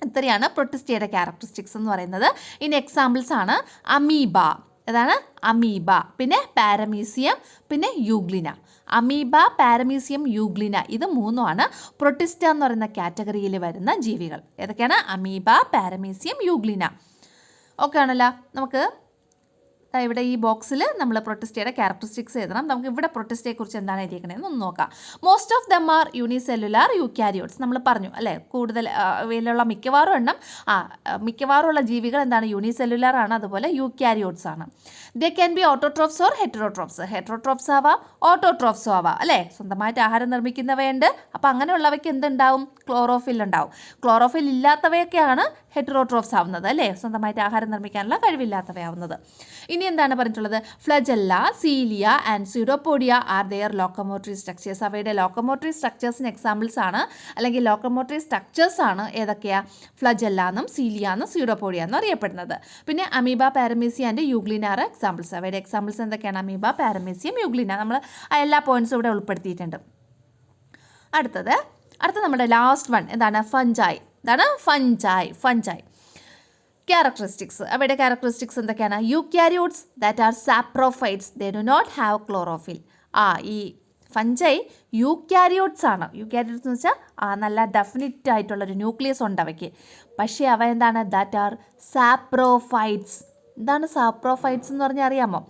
ഇത്രയാണ് പ്രൊട്ടിസ്റ്റയുടെ ക്യാരക്ടറിസ്റ്റിക്സ് എന്ന് പറയുന്നത്. ഇനി എക്സാമ്പിൾസ് ആണ് അമീബ. അതാണ് അമീബ, പിന്നെ പാരമീസിയം, പിന്നെ യൂഗ്ലിന. അമീബ, പാരമീസിയം, യൂഗ്ലിന ഇത് മൂന്നുമാണ് പ്രൊട്ടിസ്റ്റ എന്ന് പറയുന്ന കാറ്റഗറിയിൽ വരുന്ന ജീവികൾ. ഏതൊക്കെയാണ്? Amoeba, paramecium, euglena. ഓക്കെ ആണല്ലോ. നമുക്ക് ഇവിടെ ഈ ബോക്സിൽ നമ്മൾ പ്രൊട്ടിസ്റ്റയുടെ ക്യാരക്ടറിസ്റ്റിക്സ് എഴുതണം. നമുക്ക് ഇവിടെ പ്രൊട്ടിസ്റ്റയെക്കുറിച്ച് എന്താണ് എഴുതിയിരിക്കണതെന്ന് ഒന്ന് നോക്കാം. Most of them are unicellular eukaryotes. നമ്മൾ പറഞ്ഞു അല്ലേ, കൂടുതൽ ഇവയിലുള്ള മിക്കവാറുമുള്ള ജീവികൾ എന്താണ്? യൂണിസെല്ലുലാർ ആണ്, അതുപോലെ യൂക്യാരിയോട്സ് ആണ്. They can be autotrophs or heterotrophs. Heterotrophs ആവാം, ഓട്ടോട്രോപ്സും ആവാം അല്ലേ. സ്വന്തമായിട്ട് ആഹാരം നിർമ്മിക്കുന്നവയുണ്ട്. അപ്പോൾ അങ്ങനെയുള്ളവയ്ക്ക് എന്തുണ്ടാവും? ക്ലോറോഫിൽ ഉണ്ടാവും. ക്ലോറോഫിൽ ഇല്ലാത്തവയൊക്കെയാണ് ഹെറ്ററോട്രോപ്സ് ആവുന്നത് അല്ലേ, സ്വന്തമായിട്ട് ആഹാരം നിർമ്മിക്കാനുള്ള കഴിവില്ലാത്തവയാവുന്നത്. ഇനി എന്താണ് പറഞ്ഞിട്ടുള്ളത്? Flagella, cilia and pseudopodia are their locomotory structures. അവയുടെ ലോക്കോമോട്ടറി സ്ട്രക്ചേഴ്സിന് എക്സാമ്പിൾസ് ആണ്, അല്ലെങ്കിൽ ലോക്കോമോട്ടറി സ്ട്രക്ചേഴ്സ് ആണ് ഏതൊക്കെയാണ്? ഫ്ലജല്ല എന്നും സീലിയ എന്നും സ്യൂഡോപോഡിയ എന്നും അറിയപ്പെടുന്നത്. പിന്നെ അമീബ, പാരമീസിയ ആൻഡ് യൂഗ്ലിന ആണ് എക്സാമ്പിൾസ്. അവയുടെ എക്സാമ്പിൾസ് എന്തൊക്കെയാണ്? Amoeba, paramecium, euglena. നമ്മൾ എല്ലാ പോയിന്റ്സും ഇവിടെ ഉൾപ്പെടുത്തിയിട്ടുണ്ട്. അടുത്തത് നമ്മുടെ ലാസ്റ്റ് വൺ എന്താണ്? ഫഞ്ചായി. എന്താണ്? ഫഞ്ചായി. ക്യാരക്ടറിസ്റ്റിക്സ്. അവയുടെ ക്യാരക്ടറിസ്റ്റിക്സ് എന്തൊക്കെയാണ്? Eukaryotes that are saprophytes, they do not have chlorophyll. ഈ ഫഞ്ചൈ യൂക്യാരിയോട്സ് ആണ്. യൂക്യാരിയോട്സ് എന്ന് വെച്ചാൽ നല്ല ഡെഫിനിറ്റ് ആയിട്ടുള്ളൊരു ന്യൂക്ലിയസ് ഉണ്ട് അവയ്ക്ക്. പക്ഷേ അവ എന്താണ്? That are saprophytes. എന്താണ് സാപ്രോഫൈറ്റ്സ് എന്ന് പറഞ്ഞാൽ അറിയാമോ?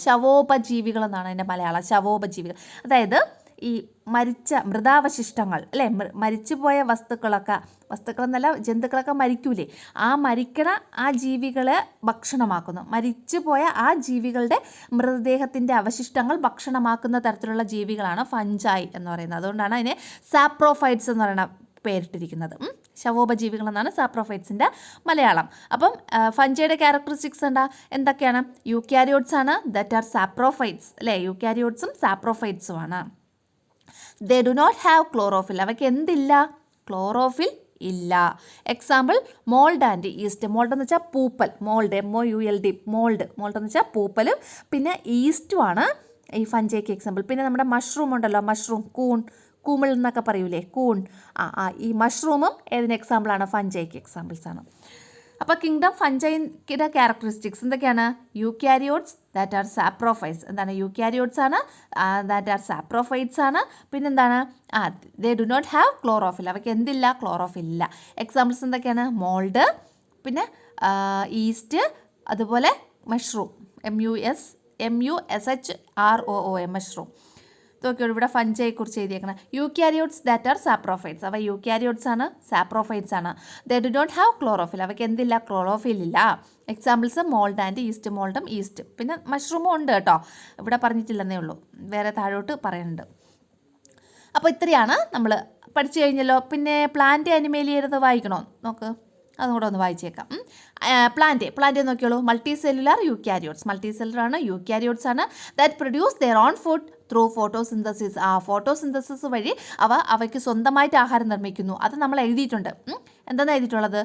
ശവോപജീവികൾ എന്നാണ് അതിൻ്റെ മലയാളം. ശവോപജീവികൾ അതായത് ഈ മരിച്ച മൃതാവശിഷ്ടങ്ങൾ അല്ലേ, മരിച്ചുപോയ വസ്തുക്കളെന്നല്ല, ജന്തുക്കളൊക്കെ മരിക്കൂലേ, മരിക്കണ ആ ജീവികളെ ഭക്ഷണമാക്കുന്നു. മരിച്ചുപോയ ആ ജീവികളുടെ മൃതദേഹത്തിൻ്റെ അവശിഷ്ടങ്ങൾ ഭക്ഷണമാക്കുന്ന തരത്തിലുള്ള ജീവികളാണ് ഫഞ്ചായി എന്ന് പറയുന്നത്. അതുകൊണ്ടാണ് അതിനെ സാപ്രോഫൈറ്റ്സ് എന്ന് പറയുന്ന പേരിട്ടിരിക്കുന്നത്. ശവോപജീവികൾ എന്നാണ് സാപ്രോഫൈറ്റ്സിൻ്റെ മലയാളം. അപ്പം ഫഞ്ചയുടെ ക്യാരക്ടറിസ്റ്റിക്സ് എന്തൊക്കെയാണ്? യൂക്യാരിയോട്സ് ആണ്, ദാറ്റ് ആർ സാപ്രോഫൈറ്റ്സ് അല്ലേ. യൂക്യാരിയോട്സും സാപ്രോഫൈറ്റ്സും ആണ്. They do not have chlorophyll. അവയ്ക്ക് എന്തില്ല? ക്ലോറോഫിൽ ഇല്ല. Example mould and yeast. Mould എന്ന് വെച്ചാൽ പൂപ്പൽ. മോൾഡ്, MOULD, മോൾഡ് എന്ന് വെച്ചാൽ പൂപ്പലും പിന്നെ ഈസ്റ്റുമാണ് ഈ ഫഞ്ചയ്ക്ക് എക്സാമ്പിൾ. പിന്നെ നമ്മുടെ മഷ്റൂം ഉണ്ടല്ലോ, മഷ്റൂം, കൂമിൾ എന്നൊക്കെ പറയൂലേ, കൂൺ. ഈ മഷ്റൂമും ഏതിന് എക്സാമ്പിളാണ്? ഫഞ്ചൈക്ക് എക്സാമ്പിൾസാണ്. അപ്പോൾ കിങ്ഡം ഫഞ്ചൈയുടെ ക്യാരക്ടറിസ്റ്റിക്സ് എന്തൊക്കെയാണ്? Eukaryotes that are saprophytes. എന്താണ്? യൂക്യാരിയോട്സ് ആണ്, ദാറ്റ് ആർ സാപ്രോഫൈറ്റ്സ് ആണ്. പിന്നെന്താണ്? They do not have chlorophyll. അവയ്ക്ക് എന്തില്ല? ക്ലോറോഫിൽ ഇല്ല. എക്സാമ്പിൾസ് എന്തൊക്കെയാണ്? മോൾഡ്, പിന്നെ ഈസ്റ്റ്, അതുപോലെ മഷ്റൂം, MUSHROOM മഷ്റൂം. ഇതൊക്കെ ഇവിടെ ഫഞ്ചയെക്കുറിച്ച് എഴുതിയേക്കണം. Eukaryotes that are saprophytes. അവ യൂക്യാരിയോട്സ് ആണ്, സാപ്രോഫൈറ്റ്സ് ആണ്. They do not have chlorophyll. അവയ്ക്ക് എന്തില്ല? ക്ലോറോഫിൽ ഇല്ല. Examples mould and yeast. മോൾഡും ഈസ്റ്റ്. പിന്നെ മഷ്റൂമും ഉണ്ട് കേട്ടോ, ഇവിടെ പറഞ്ഞിട്ടില്ലെന്നേ ഉള്ളൂ, വേറെ താഴോട്ട് പറയുന്നുണ്ട്. അപ്പോൾ ഇത്രയാണ് നമ്മൾ പഠിച്ചു കഴിഞ്ഞല്ലോ. പിന്നെ പ്ലാന്റ് അനിമേലിയ വായിക്കണോ? നോക്ക്, അതും കൂടെ ഒന്ന് വായിച്ചേക്കാം. പ്ലാന്റ് നോക്കിയോളൂ. Multicellular eukaryotes. Multicellular eukaryotes ആണ്. That produce their own food through photosynthesis. Photosynthesis വഴി അവയ്ക്ക് സ്വന്തമായിട്ട് ആഹാരം നിർമ്മിക്കുന്നു. അത് നമ്മൾ എഴുതിയിട്ടുണ്ട്. എന്താണ് എഴുതിയിട്ടുള്ളത്?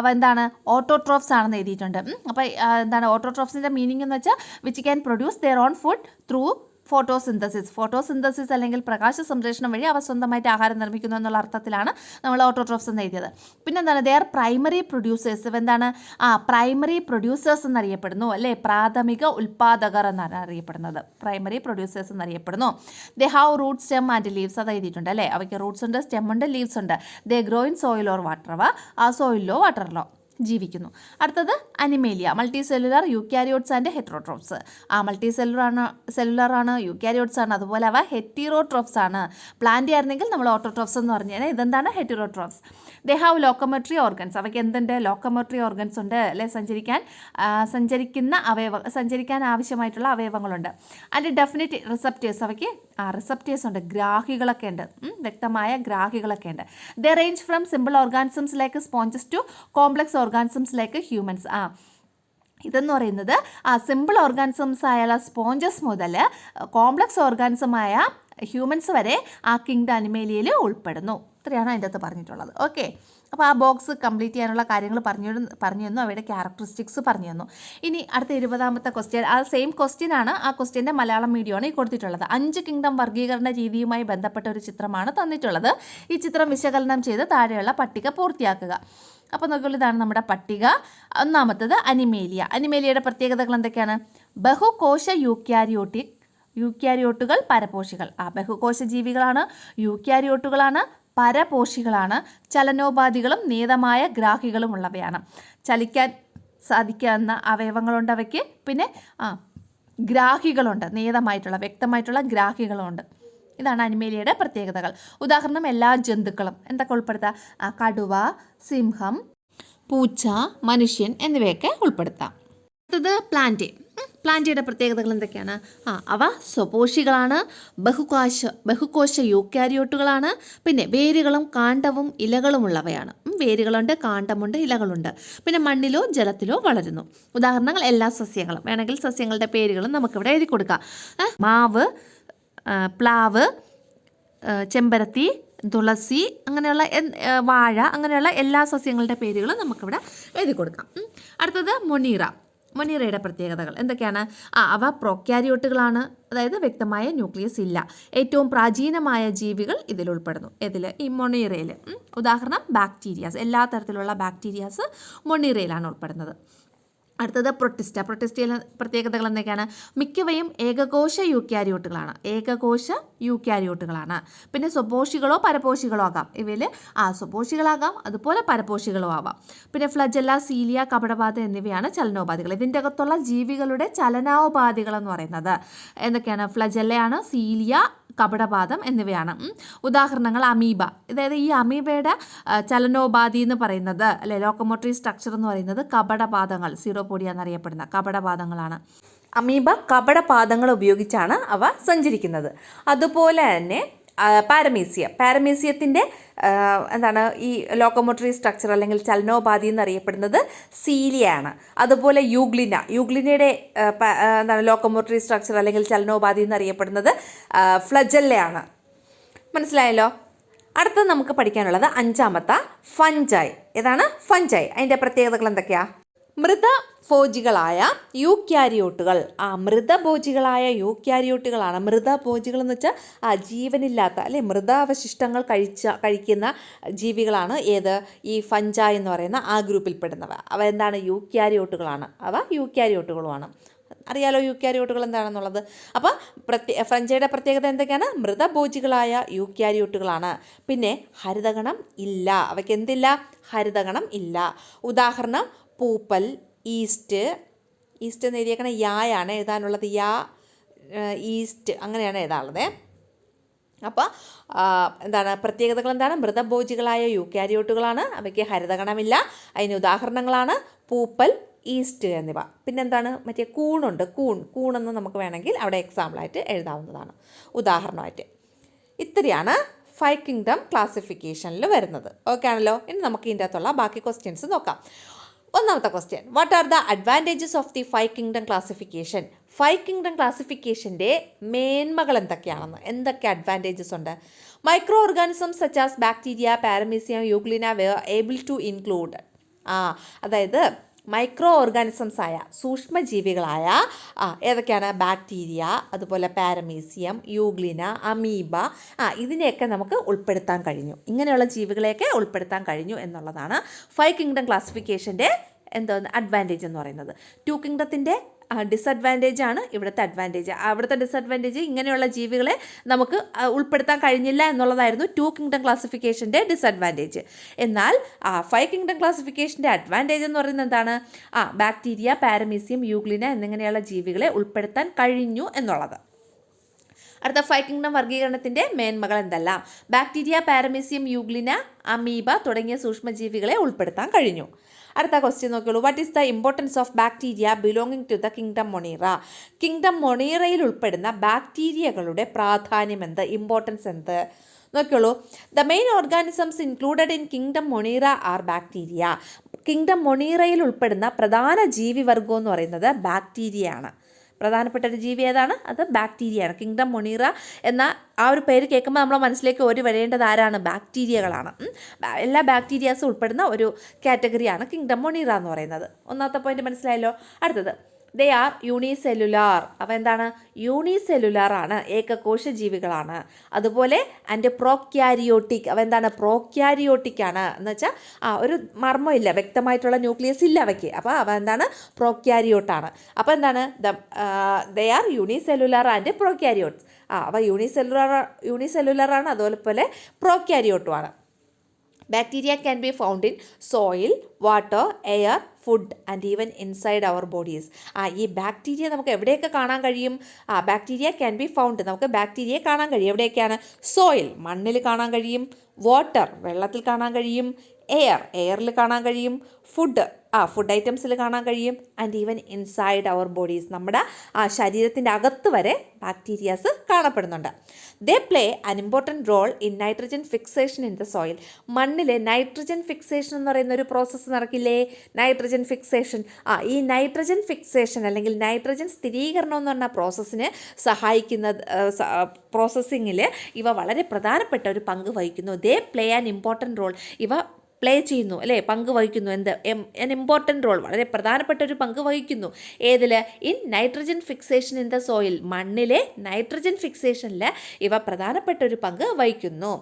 അവ എന്താണ്? ഓട്ടോട്രോഫ്സ് ആണെന്ന് എഴുതിയിട്ടുണ്ട്. അപ്പോൾ എന്താണ് ഓട്ടോട്രോഫ്സിൻ്റെ മീനിങ് എന്ന് വെച്ചാൽ which can produce their own food through photosynthesis അല്ലെങ്കിൽ പ്രകാശ സംശ്ലേഷണം വഴി അവ സ്വന്തമായിട്ട് ആഹാരം നിർമ്മിക്കുന്നു എന്നുള്ള അർത്ഥത്തിലാണ് നമ്മൾ ഓട്ടോട്രോഫ്സ് എന്ന് എഴുതിയത്. പിന്നെന്താണ്? They are primary producers. എന്താണ്? പ്രൈമറി പ്രൊഡ്യൂസേഴ്സ് എന്നറിയപ്പെടുന്നു, അല്ലേ? പ്രാഥമിക ഉൽപ്പാദകർ എന്നാണ് അറിയപ്പെടുന്നത്. പ്രൈമറി പ്രൊഡ്യൂസേഴ്സ് എന്നറിയപ്പെടുന്നു. They have root, stem and leaves. അത് എഴുതിയിട്ടുണ്ട്, അല്ലേ? അവയ്ക്ക് റൂട്ട്സ് ഉണ്ട്, സ്റ്റെം ഉണ്ട്, ലീവ്സ് ഉണ്ട്. They grow in soil or water. അവ സോയിലോ വാട്ടറിലോ ജീവിക്കുന്നു. അടുത്തത് Animalia. Multicellular eukaryotes and heterotrophs. Multicellular ആണ്, യൂക്യാരിയോട്സ് ആണ്, അതുപോലെ അവ ഹെറ്ററോട്രോപ്സ് ആണ്. പ്ലാന്റ് ആയിരുന്നെങ്കിൽ നമ്മൾ ഓട്ടോട്രോപ്സ് എന്ന് പറഞ്ഞു കഴിഞ്ഞാൽ ഇതെന്താണ്? Heterotrophs. They have locomotory organs. അവയ്ക്ക് എന്തുണ്ട്? ലോക്കോമോട്ടറി ഓർഗൻസ് ഉണ്ട്, അല്ലെ? സഞ്ചരിക്കാൻ ആവശ്യമായിട്ടുള്ള അവയവങ്ങളുണ്ട്. And definite receptors. അവയ്ക്ക് റിസപ്റ്റേഴ്സ് ഉണ്ട്, ഗ്രാഹികളൊക്കെ ഉണ്ട്, വ്യക്തമായ ഗ്രാഹികളൊക്കെ ഉണ്ട്. They range from simple organisms like sponges to complex organisms like humans. ഇതെന്ന് പറയുന്നത് സിമ്പിൾ ഓർഗാനിസംസ് ആയുള്ള സ്പോഞ്ചസ് മുതൽ കോംപ്ലക്സ് ഓർഗാനിസമായ ഹ്യൂമൻസ് വരെ കിങ്ഡം അനിമേലിയയിൽ ഉൾപ്പെടുന്നു. ഇത്രയാണ് അതിൻ്റെ അകത്ത് പറഞ്ഞിട്ടുള്ളത്. ഓക്കെ, അപ്പോൾ ബോക്സ് കംപ്ലീറ്റ് ചെയ്യാനുള്ള കാര്യങ്ങൾ പറഞ്ഞു തന്നു, അവയുടെ ക്യാരക്ടറിസ്റ്റിക്സ് പറഞ്ഞു തന്നു. ഇനി അടുത്ത 20ാമത്തെ ക്വസ്റ്റ്യൻ, സെയിം ക്വസ്റ്റ്യൻ ആണ്. ക്വസ്റ്റ്യൻ്റെ മലയാളം മീഡിയമാണ് ഈ കൊടുത്തിട്ടുള്ളത്. 5 കിങ്ഡം വർഗീകരണ രീതിയുമായി ബന്ധപ്പെട്ട ഒരു ചിത്രമാണ് തന്നിട്ടുള്ളത്. ഈ ചിത്രം വിശകലനം ചെയ്ത് താഴെയുള്ള പട്ടിക പൂർത്തിയാക്കുക. അപ്പോൾ നോക്കിയാൽ ഇതാണ് നമ്മുടെ പട്ടിക. ഒന്നാമത്തത് അനിമേലിയ. അനിമേലിയയുടെ പ്രത്യേകതകൾ എന്തൊക്കെയാണ്? ബഹുകോശ യൂക്യാരിയോട്ടുകൾ, പരപോഷികൾ. ബഹുകോശ ജീവികളാണ്, യൂക്യാരിയോട്ടുകളാണ്, പരപോഷികളാണ്. ചലനോപാധികളും നിയതമായ ഗ്രാഹികളും ഉള്ളവയാണ്. ചലിക്കാൻ സാധിക്കാവുന്ന അവയവങ്ങളുണ്ട് അവയ്ക്ക്. പിന്നെ ഗ്രാഹികളുണ്ട്, നിയതമായിട്ടുള്ള വ്യക്തമായിട്ടുള്ള ഗ്രാഹികളുണ്ട്. ഇതാണ് അനിമേലിയയുടെ പ്രത്യേകതകൾ. ഉദാഹരണം എല്ലാ ജന്തുക്കളും എന്തൊക്കെ ഉൾപ്പെടുത്താം? കടുവ, സിംഹം, പൂച്ച, മനുഷ്യൻ എന്നിവയൊക്കെ ഉൾപ്പെടുത്താം. അടുത്തത് പ്ലാന്റിയുടെ പ്രത്യേകതകൾ എന്തൊക്കെയാണ്? അവ സ്വപോഷികളാണ്, ബഹുകോശ യൂക്യാരിയോട്ടുകളാണ്. പിന്നെ വേരുകളും കാണ്ഡവും ഇലകളും ഉള്ളവയാണ്. വേരുകളുണ്ട്, കാണ്ഡമുണ്ട്, ഇലകളുണ്ട്. പിന്നെ മണ്ണിലോ ജലത്തിലോ വളരുന്നു. ഉദാഹരണങ്ങൾ എല്ലാ സസ്യങ്ങളും. വേണമെങ്കിൽ സസ്യങ്ങളുടെ പേരുകളും നമുക്കിവിടെ എഴുതി കൊടുക്കാം. മാവ്, പ്ലാവ്, ചെമ്പരത്തി, തുളസി, അങ്ങനെയുള്ള വാഴ, അങ്ങനെയുള്ള എല്ലാ സസ്യങ്ങളുടെ പേരുകളും നമുക്കിവിടെ എഴുതി കൊടുക്കാം. അടുത്തത് മൊണീറയുടെ പ്രത്യേകതകൾ എന്തൊക്കെയാണ്? അവ പ്രോക്യാരിയോട്ടുകളാണ്, അതായത് വ്യക്തമായ ന്യൂക്ലിയസ് ഇല്ല. ഏറ്റവും പ്രാചീനമായ ജീവികൾ ഇതിൽ ഉൾപ്പെടുന്നു. ഈ മൊണീറയിൽ. ഉദാഹരണം ബാക്ടീരിയാസ്. എല്ലാ തരത്തിലുള്ള ബാക്ടീരിയാസ് മൊണീറയിലാണ് ഉൾപ്പെടുന്നത്. അടുത്തത് പ്രൊട്ടിസ്റ്റയിലെ പ്രത്യേകതകൾ എന്തൊക്കെയാണ്? മിക്കവയും ഏകകോശ യൂക്യാരിയോട്ടുകളാണ്. പിന്നെ സ്വപോഷികളോ പരപോഷികളോ ആകാം. ഇവയിൽ സ്വപോഷികളാകാം, അതുപോലെ പരപോഷികളോ ആവാം. പിന്നെ ഫ്ലജല്ല, സീലിയ, കപടപാത എന്നിവയാണ് ചലനോപാധികൾ. ഇതിൻ്റെ അകത്തുള്ള ജീവികളുടെ ചലനോപാധികൾ എന്ന് പറയുന്നത് എന്തൊക്കെയാണ്? ഫ്ലജല്ലയാണ്, സീലിയ, കപടപാദം എന്നിവയാണ്. ഉദാഹരണങ്ങൾ അമീബ. അതായത് ഈ അമീബയുടെ ചലനോപാധി എന്ന് പറയുന്നത്, അല്ലെ, ലോക്കോമോട്ടറി സ്ട്രക്ചർ എന്ന് പറയുന്നത് കപടപാദങ്ങൾ, സീറോപോഡിയ എന്നറിയപ്പെടുന്ന കപടപാദങ്ങളാണ്. അമീബ കപടപാദങ്ങൾ ഉപയോഗിച്ചാണ് അവ സഞ്ചരിക്കുന്നത്. അതുപോലെ തന്നെ പാരമീസിയത്തിൻ്റെ ഈ ലോക്കോമോട്ടറി സ്ട്രക്ചർ അല്ലെങ്കിൽ ചലനോപാധി എന്നറിയപ്പെടുന്നത് സീലിയാണ്. അതുപോലെ യൂഗ്ലിനയുടെ ലോക്കോമോട്ടറി സ്ട്രക്ചർ അല്ലെങ്കിൽ ചലനോപാധി എന്നറിയപ്പെടുന്നത് ഫ്ലജല്ലയാണ്. മനസ്സിലായല്ലോ? അടുത്തത് നമുക്ക് പഠിക്കാനുള്ളത് 5ാമത്തെ ഫഞ്ചൈ. ഏതാണ്? ഫഞ്ചൈ. അതിൻ്റെ പ്രത്യേകതകൾ എന്തൊക്കെയാണ്? മൃതഭോജികളായ യൂക്യാരിയോട്ടുകൾ. മൃതഭോജികളായ യൂക്യാരിയോട്ടുകളാണ്. മൃതഭോജികൾ എന്ന് വെച്ചാൽ ജീവനില്ലാത്ത അല്ലെ മൃതാവശിഷ്ടങ്ങൾ കഴിക്കുന്ന ജീവികളാണ് ഏത് ഈ ഫഞ്ച എന്ന് പറയുന്ന ആ ഗ്രൂപ്പിൽപ്പെടുന്നവ. അവ എന്താണ്? യൂക്യാരിയോട്ടുകളാണ്. അവ യൂക്യാരിയോട്ടുകളുമാണ്. അറിയാലോ യൂക്യാരിയോട്ടുകൾ എന്താണെന്നുള്ളത്. അപ്പോൾ ഫഞ്ചയുടെ പ്രത്യേകത എന്തൊക്കെയാണ്? മൃതഭോജികളായ യൂക്യാരിയോട്ടുകളാണ്. പിന്നെ ഹരിതഗണം ഇല്ല. അവയ്ക്ക് എന്തില്ല? ഹരിതഗണം ഇല്ല. ഉദാഹരണം പൂപ്പൽ, ഈസ്റ്റ് എന്ന് എഴുതിയേക്കണ യായാണ് എഴുതാനുള്ളത്. ഈസ്റ്റ് അങ്ങനെയാണ് എഴുതാനുള്ളത്. അപ്പോൾ എന്താണ് പ്രത്യേകതകൾ? എന്താണ്? മൃതഭോജികളായ യൂക്യാരിയോട്ടുകളാണ്. അവയ്ക്ക് ഹരിതഗണമില്ല. അതിന് ഉദാഹരണങ്ങളാണ് പൂപ്പൽ, ഈസ്റ്റ് എന്നിവ. പിന്നെന്താണ്? മറ്റേ കൂണുണ്ട്. കൂണെന്ന് നമുക്ക് വേണമെങ്കിൽ അവിടെ എക്സാമ്പിളായിട്ട് എഴുതാവുന്നതാണ്, ഉദാഹരണമായിട്ട്. ഇത്രയാണ് 5 കിങ്ഡം ക്ലാസിഫിക്കേഷനിൽ വരുന്നത്. ഓക്കെ ആണല്ലോ. ഇനി നമുക്ക് ഇതിൻ്റെ അകത്തുള്ള ബാക്കി ക്വസ്റ്റ്യൻസ് നോക്കാം. ഒന്നാമത്തെ question, what are the advantages of the 5 kingdom classification? 5 kingdom ക്ലാസിഫിക്കേഷൻ്റെ മേന്മകൾ എന്തൊക്കെയാണെന്ന്, എന്തൊക്കെ അഡ്വാൻറ്റേജസ് ഉണ്ട്? Microorganisms such as bacteria, paramecium, euglena were able to include. അതായത് മൈക്രോ ഓർഗാനിസംസ് ആയ സൂക്ഷ്മജീവികളായ ഏതൊക്കെയാണ്? ബാക്ടീരിയ, അതുപോലെ പാരമീസിയം, യൂഗ്ലിന, അമീബ, ഇതിനെയൊക്കെ നമുക്ക് ഉൾപ്പെടുത്താൻ കഴിഞ്ഞു. ഇങ്ങനെയുള്ള ജീവികളെയൊക്കെ ഉൾപ്പെടുത്താൻ കഴിഞ്ഞു എന്നുള്ളതാണ് 5 കിങ്ഡം ക്ലാസിഫിക്കേഷൻ്റെ അഡ്വാൻറ്റേജ് എന്ന് പറയുന്നത്. 2 കിങ്ഡത്തിൻ്റെ ഡിസഡ്വാൻറ്റേജ് ആണ് ഇവിടുത്തെ അഡ്വാൻറ്റേജ്. അവിടുത്തെ ഡിസഡ്വാൻറ്റേജ് ഇങ്ങനെയുള്ള ജീവികളെ നമുക്ക് ഉൾപ്പെടുത്താൻ കഴിഞ്ഞില്ല എന്നുള്ളതായിരുന്നു 2 കിങ്ഡം ക്ലാസിഫിക്കേഷൻ്റെ ഡിസഡ്വാൻറ്റേജ്. എന്നാൽ 5 കിങ്ഡം ക്ലാസിഫിക്കേഷൻ്റെ അഡ്വാൻറ്റേജ് എന്ന് പറയുന്നത് എന്താണ്? ബാക്ടീരിയ, പാരമീസിയം, യൂഗ്ലിന എന്നിങ്ങനെയുള്ള ജീവികളെ ഉൾപ്പെടുത്താൻ കഴിഞ്ഞു എന്നുള്ളത്. അടുത്ത 5 കിങ്ഡം വർഗീകരണത്തിൻ്റെ മേന്മകൾ എന്തെല്ലാം? ബാക്ടീരിയ, പാരമീസിയം, യൂഗ്ലിന, അമീബ തുടങ്ങിയ സൂക്ഷ്മജീവികളെ ഉൾപ്പെടുത്താൻ കഴിഞ്ഞു. അടുത്ത ക്വസ്റ്റ്യൻ നോക്കിയോളൂ. What is the importance of bacteria belonging to the kingdom Monera? Kingdom മൊണീറയിൽ ഉൾപ്പെടുന്ന ബാക്ടീരിയകളുടെ പ്രാധാന്യം എന്ത്? ഇമ്പോർട്ടൻസ് എന്ത്? നോക്കിയോളൂ. The main organisms included in kingdom Monera are bacteria. Kingdom മൊണീറയിൽ ഉൾപ്പെടുന്ന പ്രധാന ജീവിവർഗം എന്ന് പറയുന്നത് ബാക്ടീരിയ ആണ്. പ്രധാനപ്പെട്ട ഒരു ജീവി ഏതാണ്? അത് ബാക്ടീരിയയാണ്. കിങ്ഡം മൊണീറ എന്ന ആ ഒരു പേര് കേൾക്കുമ്പോൾ നമ്മളെ മനസ്സിലേക്ക് വരേണ്ടത് ആരാണ്? ബാക്ടീരിയകളാണ്. എല്ലാ ബാക്ടീരിയാസും ഉൾപ്പെടുന്ന ഒരു കാറ്റഗറിയാണ് കിങ്ഡം മൊണീറ എന്ന് പറയുന്നത്. ഒന്നാമത്തെ പോയിന്റ് മനസ്സിലായല്ലോ. അടുത്തത്, ദേ ആർ യൂണിസെല്ലുലാർ. അവ എന്താണ്? യൂണിസെല്ലുലാർ ആണ്, ഏകകോശ ജീവികളാണ്. അതുപോലെ ആൻഡ് പ്രോക്യാരിയോട്ടിക്. അവ എന്താണ്? പ്രോക്യാരിയോട്ടിക് ആണ്. എന്ന് വെച്ചാൽ ഒരു മർമ്മം ഇല്ല, വ്യക്തമായിട്ടുള്ള ന്യൂക്ലിയസ് ഇല്ല അവയ്ക്ക്. അപ്പോൾ അവ എന്താണ്? പ്രോക്യാരിയോട്ടാണ്. അപ്പോൾ എന്താണ്? They are unicellular and prokaryotes. അവ യൂണിസെല്ലുലാർ ആണ്, അതുപോലെ പ്രോക്യാരിയോട്ടുമാണ്. Bacteria can be found in soil, water, air, food and even inside our bodies. ഈ ബാക്ടീരിയ നമുക്ക് എവിടെയൊക്കെ കാണാൻ കഴിയും? Bacteria can be found. നമുക്ക് ബാക്ടീരിയയെ കാണാൻ കഴിയും. എവിടെയൊക്കെയാണ്? സോയിൽ, മണ്ണിൽ കാണാൻ കഴിയും. വാട്ടർ, വെള്ളത്തിൽ കാണാൻ കഴിയും. എയറിൽ കാണാൻ കഴിയും. ഫുഡ് ഐറ്റംസിൽ കാണാൻ കഴിയും. And even inside our bodies, നമ്മുടെ ശരീരത്തിൻ്റെ അകത്ത് വരെ ബാക്ടീരിയാസ് കാണപ്പെടുന്നുണ്ട്. They play an important role in nitrogen fixation in the soil. മണ്ണിൽ നൈട്രജൻ ഫിക്സേഷൻ എന്ന് പറയുന്ന ഒരു പ്രോസസ്സ് നടക്കില്ലേ? Nitrogen fixation. ഈ നൈട്രജൻ ഫിക്സേഷൻ അല്ലെങ്കിൽ നൈട്രജൻ സ്ഥിരീകരണം എന്ന് പറഞ്ഞ പ്രോസസ്സിന് സഹായിക്കുന്ന പ്രോസസ്സിങ്ങിൽ ഇവ വളരെ പ്രധാനപ്പെട്ട ഒരു പങ്ക് വഹിക്കുന്നു. They play an important role. ഇവ പ്ലേ ചെയ്യുന്നു അല്ലേ, പങ്ക് വഹിക്കുന്നു. എൻ ഇമ്പോർട്ടൻറ്റ് റോൾ, വളരെ പ്രധാനപ്പെട്ട ഒരു പങ്ക് വഹിക്കുന്നു. ഏതിൽ? In nitrogen fixation in the soil. മണ്ണിലെ നൈട്രജൻ ഫിക്സേഷനിൽ ഇവ പ്രധാനപ്പെട്ട ഒരു പങ്ക് വഹിക്കുന്നു.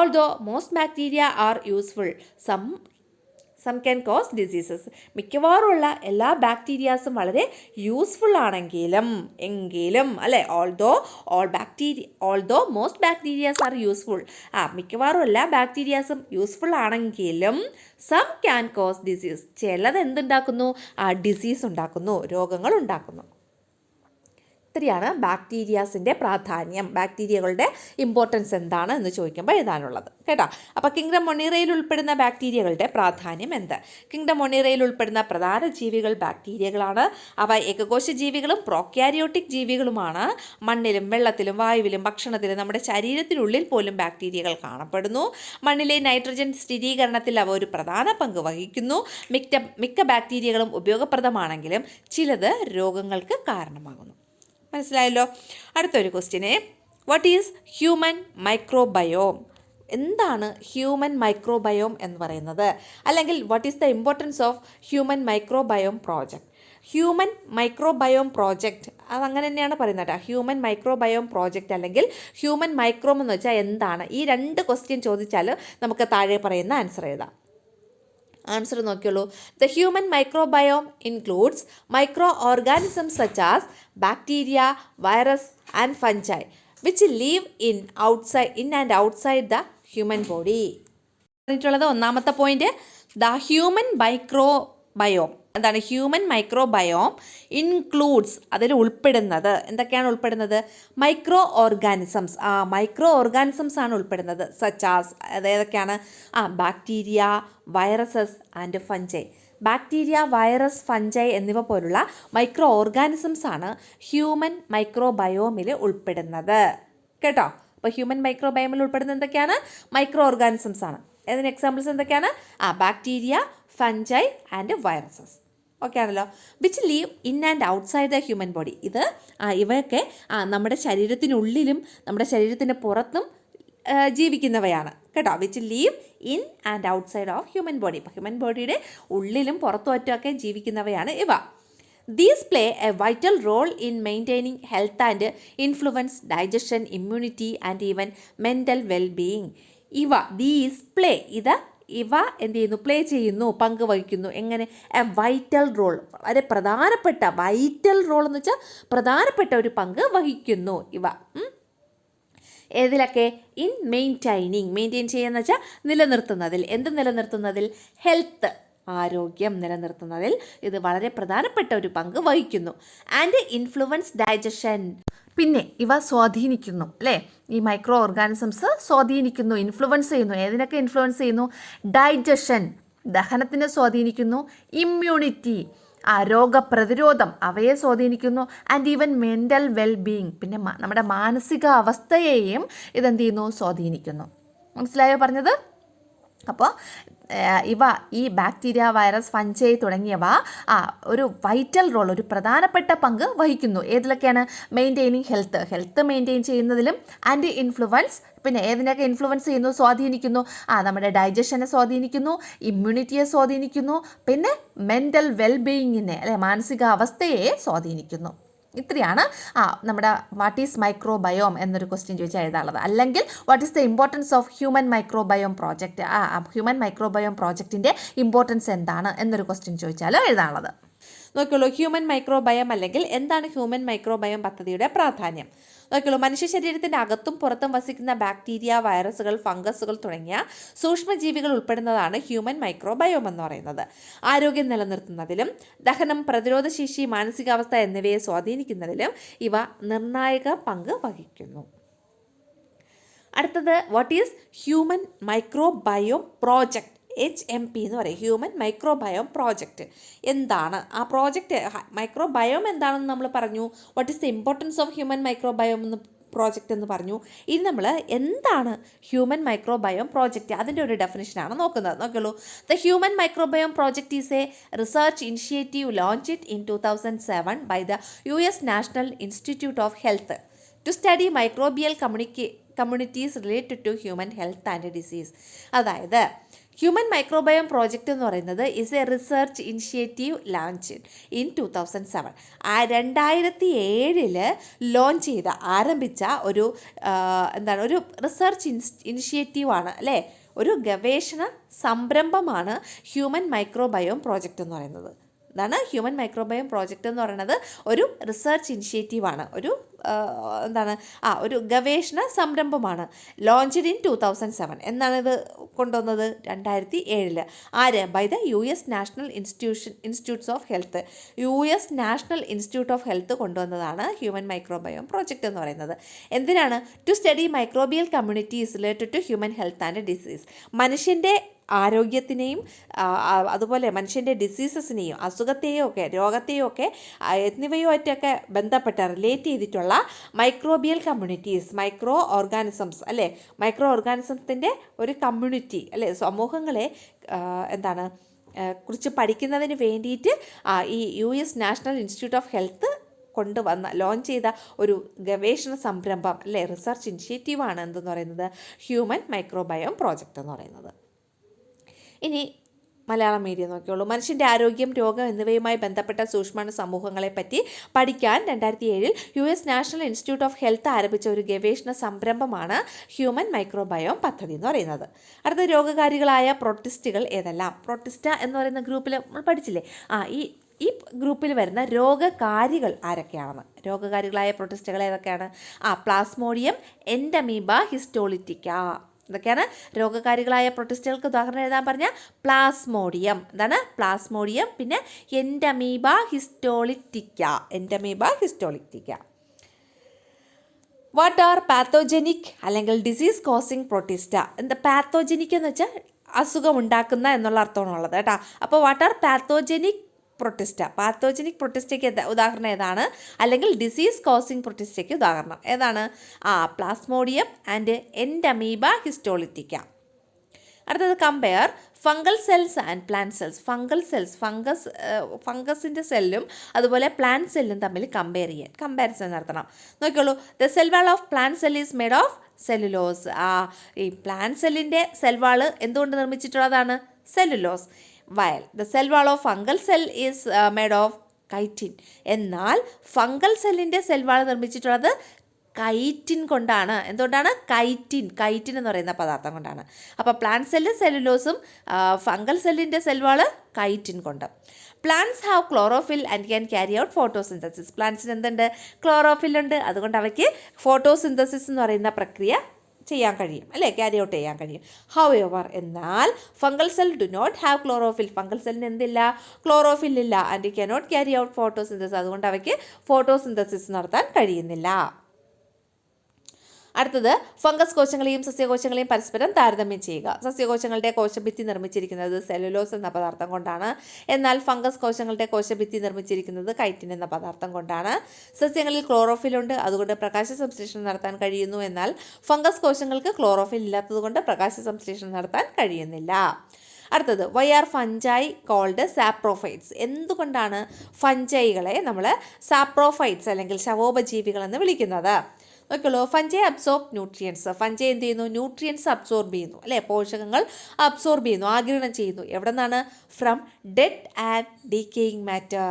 Although most bacteria are useful, some can cause diseases. മിക്കവാറുമുള്ള എല്ലാ ബാക്ടീരിയാസും വളരെ യൂസ്ഫുൾ ആണെങ്കിലും അല്ലേ, although most bacterias are useful. മിക്കവാറും എല്ലാ ബാക്ടീരിയാസും യൂസ്ഫുൾ ആണെങ്കിലും സം ക്യാൻ കോസ് ഡിസീസ്. ചിലത് എന്തുണ്ടാക്കുന്നു? ഡിസീസ് ഉണ്ടാക്കുന്നു, രോഗങ്ങൾ ഉണ്ടാക്കുന്നു. ഇത്രയാണ് ബാക്ടീരിയാസിൻ്റെ പ്രാധാന്യം, ബാക്ടീരിയകളുടെ ഇമ്പോർട്ടൻസ് എന്താണ് എന്ന് ചോദിക്കുമ്പോൾ എഴുതാനുള്ളത് കേട്ടോ. അപ്പോൾ കിങ്ഡം മൊണീറയിൽ ഉൾപ്പെടുന്ന ബാക്ടീരിയകളുടെ പ്രാധാന്യം എന്ത്? കിങ്ഡം മൊണീറയിൽ ഉൾപ്പെടുന്ന പ്രധാന ജീവികൾ ബാക്ടീരിയകളാണ്. അവ ഏകകോശ ജീവികളും പ്രോക്യാരിയോട്ടിക് ജീവികളുമാണ്. മണ്ണിലും വെള്ളത്തിലും വായുവിലും ഭക്ഷണത്തിലും നമ്മുടെ ശരീരത്തിനുള്ളിൽ പോലും ബാക്ടീരിയകൾ കാണപ്പെടുന്നു. മണ്ണിലെ നൈട്രജൻ സ്ഥിരീകരണത്തിൽ അവ ഒരു പ്രധാന പങ്ക് വഹിക്കുന്നു. മിക്ക ബാക്ടീരിയകളും ഉപയോഗപ്രദമാണെങ്കിലും ചിലത് രോഗങ്ങൾക്ക് കാരണമാകുന്നു. മനസ്സിലായല്ലോ. അടുത്തൊരു question, what is human microbiome? എന്താണ് ഹ്യൂമൻ മൈക്രോബയോം എന്ന് പറയുന്നത്, അല്ലെങ്കിൽ what is the importance of human microbiome project? Human microbiome project അതങ്ങനെ തന്നെയാണ് പറയുന്നത് കേട്ടോ. ഹ്യൂമൻ മൈക്രോബയോം പ്രോജക്റ്റ് അല്ലെങ്കിൽ ഹ്യൂമൻ മൈക്രോം എന്ന് വെച്ചാൽ എന്താണ്? ഈ 2 ക്വസ്റ്റ്യൻ ചോദിച്ചാൽ നമുക്ക് താഴെ പറയുന്ന ആൻസർ എഴുതാം. ആൻസർ നോക്കിയുള്ളൂ. The human microbiome includes microorganisms such as bacteria, virus and fungi which live in and outside the human body. പറഞ്ഞിട്ടുള്ളത് ഒന്നാമത്തെ പോയിന്റ്, ദ ഹ്യൂമൻ മൈക്രോബയോം എന്താണ്? ഹ്യൂമൻ മൈക്രോബയോം ഇൻക്ലൂഡ്സ്, അതിൽ ഉൾപ്പെടുന്നത് എന്തൊക്കെയാണ് ഉൾപ്പെടുന്നത്? മൈക്രോ ഓർഗാനിസംസ്, മൈക്രോ ഓർഗാനിസംസ് ആണ് ഉൾപ്പെടുന്നത്. Such as, ഏതൊക്കെയാണ്? Bacteria, viruses and fungi. Bacteria, virus, fungi എന്നിവ പോലുള്ള മൈക്രോ ഓർഗാനിസംസ് ആണ് ഹ്യൂമൻ മൈക്രോബയോമിൽ ഉൾപ്പെടുന്നത് കേട്ടോ. അപ്പോൾ ഹ്യൂമൻ മൈക്രോബയോമിൽ ഉൾപ്പെടുന്നത് എന്തൊക്കെയാണ്? മൈക്രോ ഓർഗാനിസംസ് ആണ്. അതിന് എക്സാമ്പിൾസ് എന്തൊക്കെയാണ്? Bacteria, fungi and viruses. Okay ആണല്ലോ. Which live in and outside the human body. ഇവയൊക്കെ നമ്മുടെ ശരീരത്തിനുള്ളിലും നമ്മുടെ ശരീരത്തിന് പുറത്തും ജീവിക്കുന്നവയാണ് കേട്ടോ. Which live in and outside of human body. ഇപ്പോൾ ഹ്യൂമൻ ബോഡിയുടെ ഉള്ളിലും പുറത്തുമൊക്കെ ജീവിക്കുന്നവയാണ് ഇവ. These play a vital role in maintaining health and influence digestion, immunity and even mental well-being. ഇവ എന്ത് ചെയ്യുന്നു? പ്ലേ ചെയ്യുന്നു, പങ്കുവഹിക്കുന്നു. എങ്ങനെ? എ വൈറ്റൽ റോൾ, വളരെ പ്രധാനപ്പെട്ട, വൈറ്റൽ റോൾ എന്ന് വെച്ചാൽ പ്രധാനപ്പെട്ട ഒരു പങ്ക് വഹിക്കുന്നു ഇവ. ഏതിലൊക്കെ? ഇൻ മെയിൻറ്റെയിൻ ചെയ്യുന്ന വെച്ചാൽ നിലനിർത്തുന്നതിൽ. എന്ത് നിലനിർത്തുന്നതിൽ? ഹെൽത്ത്, ആരോഗ്യം നിലനിർത്തുന്നതിൽ ഇത് വളരെ പ്രധാനപ്പെട്ട ഒരു പങ്ക് വഹിക്കുന്നു. ആൻഡ് ഇൻഫ്ലുവൻസ് ഡൈജഷൻ, പിന്നെ ഇവ സ്വാധീനിക്കുന്നു അല്ലേ? ഈ മൈക്രോ ഓർഗാനിസംസ് സ്വാധീനിക്കുന്നു, ഇൻഫ്ലുവൻസ് ചെയ്യുന്നു. ഏതിനൊക്കെ ഇൻഫ്ലുവൻസ് ചെയ്യുന്നു? ഡൈജഷൻ, ദഹനത്തിനെ സ്വാധീനിക്കുന്നു. ഇമ്മ്യൂണിറ്റി, രോഗപ്രതിരോധം, അവയെ സ്വാധീനിക്കുന്നു. ആൻഡ് ഈവൻ മെൻ്റൽ വെൽബീയിങ്, പിന്നെ നമ്മുടെ മാനസിക അവസ്ഥയെയും ഇതെന്ത് ചെയ്യുന്നു? സ്വാധീനിക്കുന്നു. മനസ്സിലായോ പറഞ്ഞത്? അപ്പോൾ ഈ ബാക്ടീരിയ, വൈറസ്, ഫഞ്ചൈ തുടങ്ങിയവ ഒരു വൈറ്റൽ റോൾ, ഒരു പ്രധാനപ്പെട്ട പങ്ക് വഹിക്കുന്നു. ഏതിലൊക്കെയാണ്? മെയിൻറ്റെയിനിങ് ഹെൽത്ത് മെയിൻറ്റെയിൻ ചെയ്യുന്നതിലും. ആൻഡ് ഇൻഫ്ലുവൻസ്, പിന്നെ ഏതിനൊക്കെ ഇൻഫ്ലുവൻസ് ചെയ്യുന്നു? സ്വാധീനിക്കുന്നു. നമ്മുടെ ഡൈജഷനെ സ്വാധീനിക്കുന്നു, ഇമ്മ്യൂണിറ്റിയെ സ്വാധീനിക്കുന്നു, പിന്നെ മെൻ്റൽ വെൽബീയിങ്ങിനെ അല്ലെ മാനസികാവസ്ഥയെ സ്വാധീനിക്കുന്നു. ഇത്രയാണ് നമ്മുടെ വാട്ട് ഈസ് മൈക്രോബയോം എന്നൊരു ക്വസ്റ്റ്യൻ ചോദിച്ചാൽ എഴുതാനുള്ളത്. അല്ലെങ്കിൽ what is the importance of human microbiome project, human microbiome പ്രോജക്റ്റിൻ്റെ ഇമ്പോർട്ടൻസ് എന്താണ് എന്നൊരു ക്വസ്റ്റ്യൻ ചോദിച്ചാൽ എഴുതാനുള്ളത്. നോക്കിയുള്ളൂ, ഹ്യൂമൻ മൈക്രോബയോം അല്ലെങ്കിൽ എന്താണ് ഹ്യൂമൻ മൈക്രോബയോം പദ്ധതിയുടെ പ്രാധാന്യം. നോക്കിയുള്ളൂ, മനുഷ്യ ശരീരത്തിൻ്റെ അകത്തും പുറത്തും വസിക്കുന്ന ബാക്ടീരിയ, വൈറസുകൾ, ഫംഗസുകൾ തുടങ്ങിയ സൂക്ഷ്മജീവികൾ ഉൾപ്പെടുന്നതാണ് ഹ്യൂമൻ മൈക്രോബയോം എന്ന് പറയുന്നത്. ആരോഗ്യം നിലനിർത്തുന്നതിലും ദഹനം, പ്രതിരോധശേഷി, മാനസികാവസ്ഥ എന്നിവയെ സ്വാധീനിക്കുന്നതിലും ഇവ നിർണായക പങ്ക് വഹിക്കുന്നു. അടുത്തത് what is human microbiome project, HMP എന്ന് പറയും. ഹ്യൂമൻ മൈക്രോബയോം പ്രോജക്റ്റ് എന്താണ്? ആ പ്രോജക്റ്റ് മൈക്രോബയോം എന്താണെന്ന് നമ്മൾ പറഞ്ഞു. What is the importance of human microbiome എന്ന് പ്രോജക്റ്റ് എന്ന് പറഞ്ഞു. ഇനി നമ്മൾ എന്താണ് ഹ്യൂമൻ മൈക്രോബയോം പ്രോജക്റ്റ്, അതിൻ്റെ ഒരു ഡെഫിനിഷനാണ് നോക്കുന്നത്. നോക്കിയുള്ളൂ, the human microbiome project is a research initiative launched in 2007 by the US national institute of health to study microbial communities related to human health and disease. അതായത് ഹ്യൂമൻ മൈക്രോബയോം പ്രോജക്റ്റ് എന്ന് പറയുന്നത് is a research initiative launch in 2007. 2007 launch ചെയ്ത, ആരംഭിച്ച ഒരു ഒരു research ഇനിഷ്യേറ്റീവാണ് അല്ലേ? ഒരു ഗവേഷണ സംരംഭമാണ് ഹ്യൂമൻ മൈക്രോബയോം പ്രോജക്റ്റ് എന്ന് പറയുന്നത്. ഇതാണ് ഹ്യൂമൻ മൈക്രോബയോം പ്രോജക്റ്റ് എന്ന് പറയുന്നത്. ഒരു റിസർച്ച് ഇനിഷ്യേറ്റീവാണ്, ഒരു ഗവേഷണ സംരംഭമാണ്. Launched in 2007. എന്നാണ് ഇത് കൊണ്ടുവന്നത്? 2007. ആര്? By the US national institutes of health. US national institute of health കൊണ്ടുവന്നതാണ് ഹ്യൂമൻ മൈക്രോബയോം പ്രോജക്റ്റ് എന്ന് പറയുന്നത്. എന്തിനാണ്? To study microbial communities related to human health and disease. മനുഷ്യൻ്റെ ആരോഗ്യത്തിനെയും അതുപോലെ മനുഷ്യൻ്റെ ഡിസീസസിനെയും അസുഖത്തെയോ ഒക്കെ രോഗത്തെയോ ഒക്കെ എന്നിവയുമായിട്ടൊക്കെ ബന്ധപ്പെട്ട റിലേറ്റ് ചെയ്തിട്ടുള്ള മൈക്രോബിയൽ കമ്മ്യൂണിറ്റീസ്, മൈക്രോ ഓർഗാനിസംസ് അല്ലേ? മൈക്രോ ഓർഗാനിസത്തിൻ്റെ ഒരു കമ്മ്യൂണിറ്റി അല്ലേ? സമൂഹങ്ങളെ കുറിച്ച് പഠിക്കുന്നതിന് വേണ്ടിയിട്ട് ഈ US national institute of health launch ചെയ്ത ഒരു ഗവേഷണ സംരംഭം അല്ലേ, റിസർച്ച് ഇനിഷ്യേറ്റീവാണ് എന്തെന്ന് പറയുന്നത്, ഹ്യൂമൻ മൈക്രോബയോം പ്രോജക്റ്റ് എന്ന് പറയുന്നത്. ഇനി മലയാളം മീഡിയം നോക്കിയുള്ളൂ. മനുഷ്യൻ്റെ ആരോഗ്യം, രോഗം എന്നിവയുമായി ബന്ധപ്പെട്ട സൂക്ഷ്മാണു സമൂഹങ്ങളെ പറ്റി പഠിക്കാൻ 2007 US national institute of health ആരംഭിച്ച ഒരു ഗവേഷണ സംരംഭമാണ് ഹ്യൂമൻ മൈക്രോബയോം പദ്ധതി എന്ന് പറയുന്നത്. അടുത്ത രോഗകാരികളായ പ്രോട്ടിസ്റ്റുകൾ ഏതെല്ലാം? പ്രോട്ടിസ്റ്റ എന്ന് പറയുന്ന ഗ്രൂപ്പിൽ നമ്മൾ പഠിച്ചില്ലേ, ഈ ഗ്രൂപ്പിൽ വരുന്ന രോഗകാരികൾ ആരൊക്കെയാണെന്ന്. രോഗകാരികളായ പ്രോട്ടിസ്റ്റുകൾ ഏതൊക്കെയാണ്? Plasmodium, entamoeba, histolytica. ഇതൊക്കെയാണ് രോഗകാരികളായ പ്രോട്ടിസ്റ്റുകൾക്ക് ഉദാഹരണം എഴുതാൻ പറഞ്ഞ പ്ലാസ്മോഡിയം. എന്താണ്? പ്ലാസ്മോഡിയം, പിന്നെ Entamoeba histolytica. What are pathogenic അല്ലെങ്കിൽ ഡിസീസ് കോസിങ് പ്രോട്ടിസ്റ്റ? എന്താ പാത്തോജനിക് എന്ന് വെച്ചാൽ അസുഖം ഉണ്ടാക്കുന്ന എന്നുള്ള അർത്ഥമാണുള്ളത് കേട്ടോ. അപ്പോൾ വാട്ട് ആർ പാത്തോജനിക് പ്രൊട്ടിസ്റ്റയ്ക്ക് ഉദാഹരണം ഏതാണ്? അല്ലെങ്കിൽ ഡിസീസ് കോസിങ് പ്രൊട്ടിസ്റ്റയ്ക്ക് ഉദാഹരണം ഏതാണ്? Plasmodium and entamoeba histolytica. അടുത്തത് compare fungal cells and plant cells. ഫംഗസിൻ്റെ സെല്ലും അതുപോലെ പ്ലാന്റ് സെല്ലും തമ്മിൽ കമ്പാരിസൺ നടത്തണം. നോക്കിയോളൂ. The cell wall of plant cell is made of cellulose. ഈ പ്ലാന്റ് സെല്ലിൻ്റെ സെൽവാള് എന്തുകൊണ്ട് നിർമ്മിച്ചിട്ടുള്ളതാണ്? Cellulose. while the cell wall of fungal cell is made of chitin. എന്നാൽ ഫംഗൽ സെല്ലിൻ്റെ സെൽ വാൾ നിർമ്മിച്ചിട്ടുള്ളത് കൈറ്റിൻ കൊണ്ടാണ്. എന്തുകൊണ്ടാണ്? കൈറ്റിൻ എന്ന് പറയുന്ന പദാർത്ഥം കൊണ്ടാണ്. അപ്പോൾ പ്ലാന്റ് സെല്ല് സെല്ലുലോസും ഫംഗൽ സെല്ലിൻ്റെ സെൽ വാൾ കൈറ്റിൻ കൊണ്ട്. Plants have chlorophyll and can carry out photosynthesis. പ്ലാന്റ്സിന് എന്തുണ്ട്? ക്ലോറോഫിൽ ഉണ്ട്. അതുകൊണ്ട് അവയ്ക്ക് ഫോട്ടോസിന്തസിസ് എന്ന് പറയുന്ന പ്രക്രിയ ചെയ്യാൻ കഴിയും അല്ലേ, ക്യാരി ഔട്ട് ചെയ്യാൻ കഴിയും. ഹൗഎവർ എന്നാൽ fungal cell do not have chlorophyll. Fungal സെല്ലിന് എന്തില്ല? ക്ലോറോഫിൽ ഇല്ല. And cannot carry out photosynthesis. അതുകൊണ്ട് അവയ്ക്ക് ഫോട്ടോസിന്തസിസ് നടത്താൻ കഴിയുന്നില്ല. അടുത്തത് ഫംഗസ് കോശങ്ങളെയും സസ്യകോശങ്ങളെയും പരസ്പരം താരതമ്യം ചെയ്യുക. സസ്യകോശങ്ങളുടെ കോശഭിത്തി നിർമ്മിച്ചിരിക്കുന്നത് സെല്ലുലോസ് എന്ന പദാർത്ഥം കൊണ്ടാണ്. എന്നാൽ ഫംഗസ് കോശങ്ങളുടെ കോശഭിത്തി നിർമ്മിച്ചിരിക്കുന്നത് കൈറ്റിൻ എന്ന പദാർത്ഥം കൊണ്ടാണ്. സസ്യങ്ങളിൽ ക്ലോറോഫിലുണ്ട്, അതുകൊണ്ട് പ്രകാശ സംശ്ലേഷണം നടത്താൻ കഴിയുന്നു. എന്നാൽ ഫംഗസ് കോശങ്ങൾക്ക് ക്ലോറോഫിൽ ഇല്ലാത്തതുകൊണ്ട് പ്രകാശ സംശ്ലേഷണം നടത്താൻ കഴിയുന്നില്ല. അടുത്തത് വൈ ആർ ഫഞ്ചായി കോൾഡ് സാപ്രോഫൈറ്റ്സ്. എന്തുകൊണ്ടാണ് ഫഞ്ചൈകളെ നമ്മൾ സാപ്രോഫൈറ്റ്സ് അല്ലെങ്കിൽ ശവോപജീവികൾ എന്ന് വിളിക്കുന്നത്? നോക്കുള്ളൂ. Fungi absorb nutrients. ഫഞ്ചൈ എന്ത് ചെയ്യുന്നു? ന്യൂട്രിയൻസ് അബ്സോർബ് ചെയ്യുന്നു അല്ലേ, പോഷകങ്ങൾ അബ്സോർബ് ചെയ്യുന്നു, ആഗിരണം ചെയ്യുന്നു. എവിടെ നിന്നാണ്? From dead and decaying matter.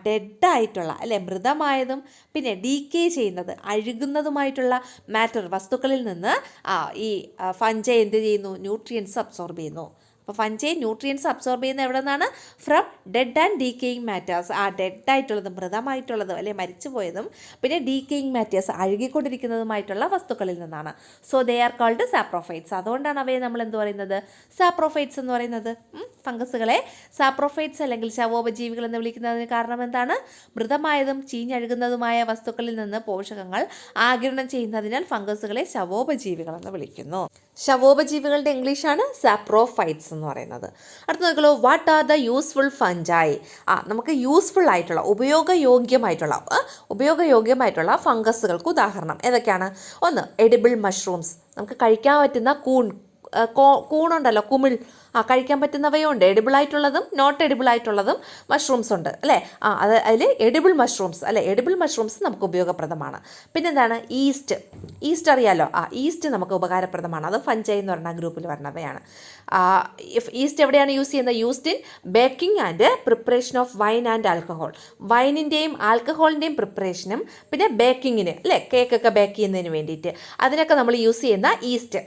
ഡെഡായിട്ടുള്ള അല്ലേ, മൃതമായതും പിന്നെ ഡീക്കേ ചെയ്യുന്നത് അഴുകുന്നതുമായിട്ടുള്ള മാറ്റർ വസ്തുക്കളിൽ നിന്ന് ഈ ഫഞ്ചൈ എന്ത് ചെയ്യുന്നു? ന്യൂട്രിയൻസ് അബ്സോർബ് ചെയ്യുന്നു. അപ്പോൾ ഫഞ്ചൈ ന്യൂട്രിയൻസ് അബ്സോർബ് ചെയ്യുന്ന എവിടെ നിന്നാണ്? From dead and decaying matters. ഡെഡായിട്ടുള്ളതും മൃതമായിട്ടുള്ളതും അല്ലെ, മരിച്ചുപോയതും പിന്നെ ഡീക്കേയിങ് മാറ്റേഴ്സ് അഴുകിക്കൊണ്ടിരിക്കുന്നതുമായിട്ടുള്ള വസ്തുക്കളിൽ നിന്നാണ്. So they are called saprophytes. അതുകൊണ്ടാണ് അവയെ നമ്മൾ എന്ത് പറയുന്നത്? സാപ്രോഫൈറ്റ്സ് എന്ന് പറയുന്നത്. ഫംഗസുകളെ സാപ്രോഫൈറ്റ്സ് അല്ലെങ്കിൽ ശവോപജീവികൾ എന്ന് വിളിക്കുന്നതിന് കാരണം എന്താണ്? മൃതമായതും ചീഞ്ഞഴുകുന്നതുമായ വസ്തുക്കളിൽ നിന്ന് പോഷകങ്ങൾ ആഗിരണം ചെയ്യുന്നതിനാൽ ഫംഗസുകളെ ശവോപജീവികൾ എന്ന് വിളിക്കുന്നു. ശവോപജീവികളുടെ ഇംഗ്ലീഷാണ് സാപ്രോഫൈറ്റ്സ് എന്ന് പറയുന്നത്. അടുത്ത നോക്കുള്ളൂ. What are the useful fungi? നമുക്ക് യൂസ്ഫുൾ ആയിട്ടുള്ള ഉപയോഗയോഗ്യമായിട്ടുള്ള ഫംഗസുകൾക്ക് ഉദാഹരണം ഏതൊക്കെയാണ്? ഒന്ന്, എഡിബിൾ മഷ്റൂംസ്. നമുക്ക് കഴിക്കാൻ പറ്റുന്ന കൂണുണ്ടല്ലോ, കുമിൾ. കഴിക്കാൻ പറ്റുന്നവയുണ്ട്, എഡിബിളായിട്ടുള്ളതും നോട്ട് എഡിബിളായിട്ടുള്ളതും മഷ്റൂംസ് ഉണ്ട് അല്ലേ. അതിൽ എഡിബിൾ മഷ്റൂംസ് നമുക്ക് ഉപയോഗപ്രദമാണ്. പിന്നെന്താണ്? ഈസ്റ്റ് അറിയാലോ. ഈസ്റ്റ് നമുക്ക് ഉപകാരപ്രദമാണ്. അത് ഫഞ്ചൈ എന്ന് പറഞ്ഞ ഗ്രൂപ്പിൽ വരുന്നവയാണ്. ഈസ്റ്റ് എവിടെയാണ് യൂസ് ചെയ്യുന്നത്? Used in baking and preparation of wine and alcohol. വൈനിൻ്റെയും ആൽക്കഹോളിൻ്റെയും പ്രിപ്പറേഷനും പിന്നെ ബേക്കിങ്ങിന് അല്ലേ, കേക്കൊക്കെ ബേക്ക് ചെയ്യുന്നതിന് വേണ്ടിയിട്ട് അതിനൊക്കെ നമ്മൾ യൂസ് ചെയ്യുന്ന ഈസ്റ്റ്.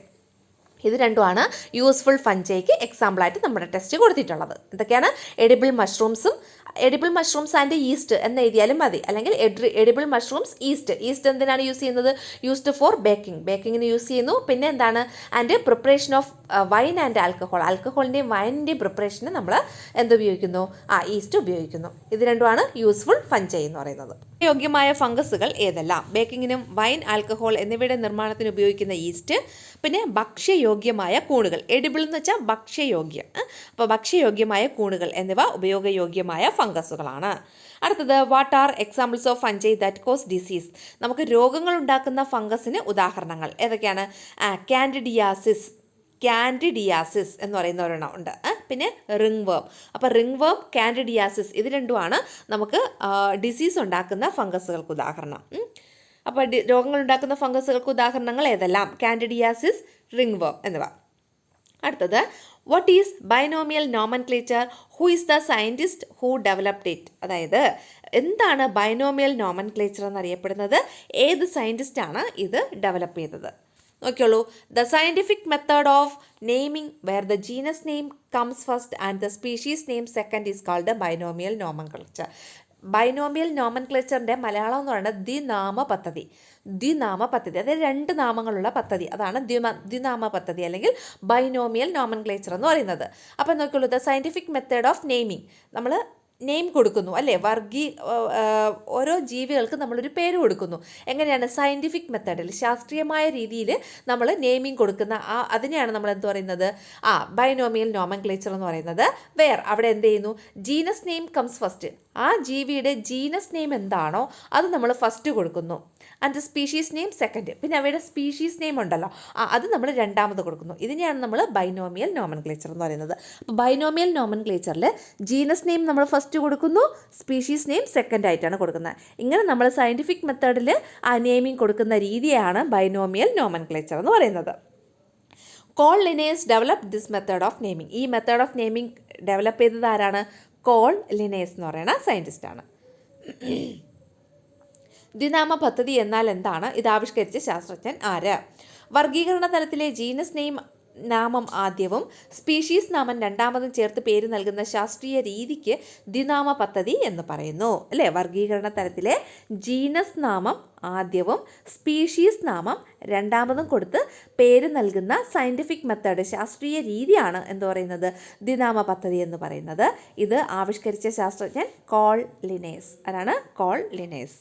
ഇത് രണ്ടുമാണ് യൂസ്ഫുൾ ഫഞ്ചൈക്ക് എക്സാമ്പിളായിട്ട് നമ്മുടെ ടെസ്റ്റ് കൊടുത്തിട്ടുള്ളത്. എന്തൊക്കെയാണ്? എഡിബിൾ മഷ്റൂംസ് ആൻഡ് ഈസ്റ്റ് എന്ന് എഴുതിയാലും മതി. അല്ലെങ്കിൽ എഡിബിൾ മഷ്റൂംസ് ഈസ്റ്റ് എന്തിനാണ് യൂസ് ചെയ്യുന്നത്? യൂസ്ഡ് ഫോർ ബേക്കിങ്ങിന് യൂസ് ചെയ്യുന്നു. പിന്നെ എന്താണ്? And preparation of wine and ആൽക്കഹോളിൻ്റെയും വൈനിൻ്റെയും പ്രിപ്പറേഷന് നമ്മൾ എന്തുപയോഗിക്കുന്നു? ഈസ്റ്റ് ഉപയോഗിക്കുന്നു. ഇത് രണ്ടുമാണ് യൂസ്ഫുൾ ഫഞ്ചൈ എന്ന് പറയുന്നത്. യോഗ്യമായ ഫംഗസുകൾ ഏതെല്ലാം? ബേക്കിങ്ങിനും വൈൻ, ആൽക്കഹോൾ എന്നിവയുടെ നിർമ്മാണത്തിന് ഉപയോഗിക്കുന്ന ഈസ്റ്റ്, പിന്നെ ഭക്ഷ്യയോഗ്യമായ കൂണുകൾ. എഡിബിൾ എന്ന് വെച്ചാൽ ഭക്ഷ്യയോഗ്യം. അപ്പോൾ ഭക്ഷ്യയോഗ്യമായ കൂണുകൾ എന്നിവ ഉപയോഗയോഗ്യമായ ഫംഗസുകളാണ്. അടുത്തത് what are examples of fungi that cos disease? നമുക്ക് രോഗങ്ങൾ ഉണ്ടാക്കുന്ന ഫംഗസിന് ഉദാഹരണങ്ങൾ ഏതൊക്കെയാണ്? കാൻഡിഡിയാസിസ് കാൻഡിഡിയാസിസ് എന്ന് പറയുന്ന ഒരെണ്ണം ഉണ്ട്. പിന്നെ റിംഗ് വേം. അപ്പോൾ റിംഗ് വേം, കാൻഡിഡിയാസിസ് ഇത് രണ്ടുമാണ് നമുക്ക് ഡിസീസ് ഉണ്ടാക്കുന്ന ഫംഗസുകൾക്ക് ഉദാഹരണം. അപ്പോൾ രോഗങ്ങൾ ഉണ്ടാക്കുന്ന ഫംഗസുകൾക്ക് ഉദാഹരണങ്ങൾ ഏതെല്ലാം? കാൻഡിഡിയാസിസ്, റിംഗ് വേം എന്നിവ. അടുത്തത്, what is binomial nomenclature? Who is the scientist who developed it? അതായത് എന്താണ് ബൈനോമിയൽ നോമൻക്ലേച്ചർ എന്നറിയപ്പെടുന്നത്? ഏത് സയൻറ്റിസ്റ്റാണ് ഇത് ഡെവലപ്പ് ചെയ്തത്? നോക്കിയോളൂ. The scientific method of naming where the genus name comes first and the species name second is called binomial nomenclature. Binomial നോമൻക്ലേച്ചറിൻ്റെ മലയാളം എന്ന് പറയുന്നത് ദ്വിനാമ പദ്ധതി. അതായത് 2 നാമങ്ങളുള്ള പദ്ധതി, അതാണ് ദ്വിനാമ പദ്ധതി അല്ലെങ്കിൽ ബൈനോമിയൽ നോമൻക്ലേച്ചർ എന്ന് പറയുന്നത്. അപ്പം നോക്കിയുള്ളൂ, the scientific method of naming, നമ്മൾ നെയിം കൊടുക്കുന്നു അല്ലേ, ഓരോ ജീവികൾക്ക് നമ്മളൊരു പേര് കൊടുക്കുന്നു. എങ്ങനെയാണ്? സയൻറ്റിഫിക് മെത്തേഡിൽ, ശാസ്ത്രീയമായ രീതിയിൽ നമ്മൾ നെയിമിംഗ് കൊടുക്കുന്ന അതിനെയാണ് നമ്മൾ എന്ത് പറയുന്നത്? ബൈനോമിയൽ നോമൻക്ലേച്ചർ എന്ന് പറയുന്നത്. അവിടെ എന്ത് ചെയ്യുന്നു? Genus name comes first. ആ ജീവിയുടെ ജീനസ് നെയിം എന്താണോ അത് നമ്മൾ ഫസ്റ്റ് കൊടുക്കുന്നു. And species name second. പിന്നെ അവയുടെ സ്പീഷീസ് നെയിം ഉണ്ടല്ലോ, അത് നമ്മൾ രണ്ടാമത് കൊടുക്കുന്നു. ഇതിനെയാണ് നമ്മൾ ബൈനോമിയൽ നോമൻക്ലേച്ചർ എന്ന് പറയുന്നത്. അപ്പോൾ ബൈനോമിയൽ നോമൻക്ലേച്ചറിൽ ജീനസ് നെയിം നമ്മൾ ഫസ്റ്റ് കൊടുക്കുന്നു, സ്പീഷീസ് നെയിം സെക്കൻഡ് ആയിട്ടാണ് കൊടുക്കുന്നത്. ഇങ്ങനെ നമ്മൾ സയൻറ്റിഫിക് മെത്തേഡിൽ ആ നെയിമിംഗ് കൊടുക്കുന്ന രീതിയാണ് ബൈനോമിയൽ നോമൻക്ലേച്ചർ എന്ന് പറയുന്നത്. Call Linnaeus develop this method of naming. ഈ മെത്തേഡ് ഓഫ് നെയിമിംഗ് ഡെവലപ്പ് ചെയ്തത് ആരാണ്? കോൾ ലിനേഴ്സ് എന്ന് പറയുന്ന സയൻറ്റിസ്റ്റാണ്. ദ്വിനാമ പദ്ധതി എന്നാൽ എന്താണ്? ഇത് ആവിഷ്കരിച്ച ശാസ്ത്രജ്ഞൻ ആര്? വർഗീകരണ തലത്തിലെ ജീനസ് നെയിം നാമം ആദ്യവും സ്പീഷീസ് നാമം രണ്ടാമതും ചേർത്ത് പേര് നൽകുന്ന ശാസ്ത്രീയ രീതിക്ക് ദ്വിനാമ പദ്ധതി എന്ന് പറയുന്നു അല്ലേ. വർഗീകരണ തലത്തിലെ ജീനസ് നാമം ആദ്യവും സ്പീഷീസ് നാമം രണ്ടാമതും കൊടുത്ത് പേര് നൽകുന്ന സയൻറ്റിഫിക് മെത്തേഡ്, ശാസ്ത്രീയ രീതിയാണ് എന്ന് പറയുന്നത് ദ്വിനാമ പദ്ധതി എന്ന് പറയുന്നത്. ഇത് ആവിഷ്കരിച്ച ശാസ്ത്രജ്ഞൻ കോൾ ലിനേഴ്സ്. ആരാണ്? Call Linnaeus.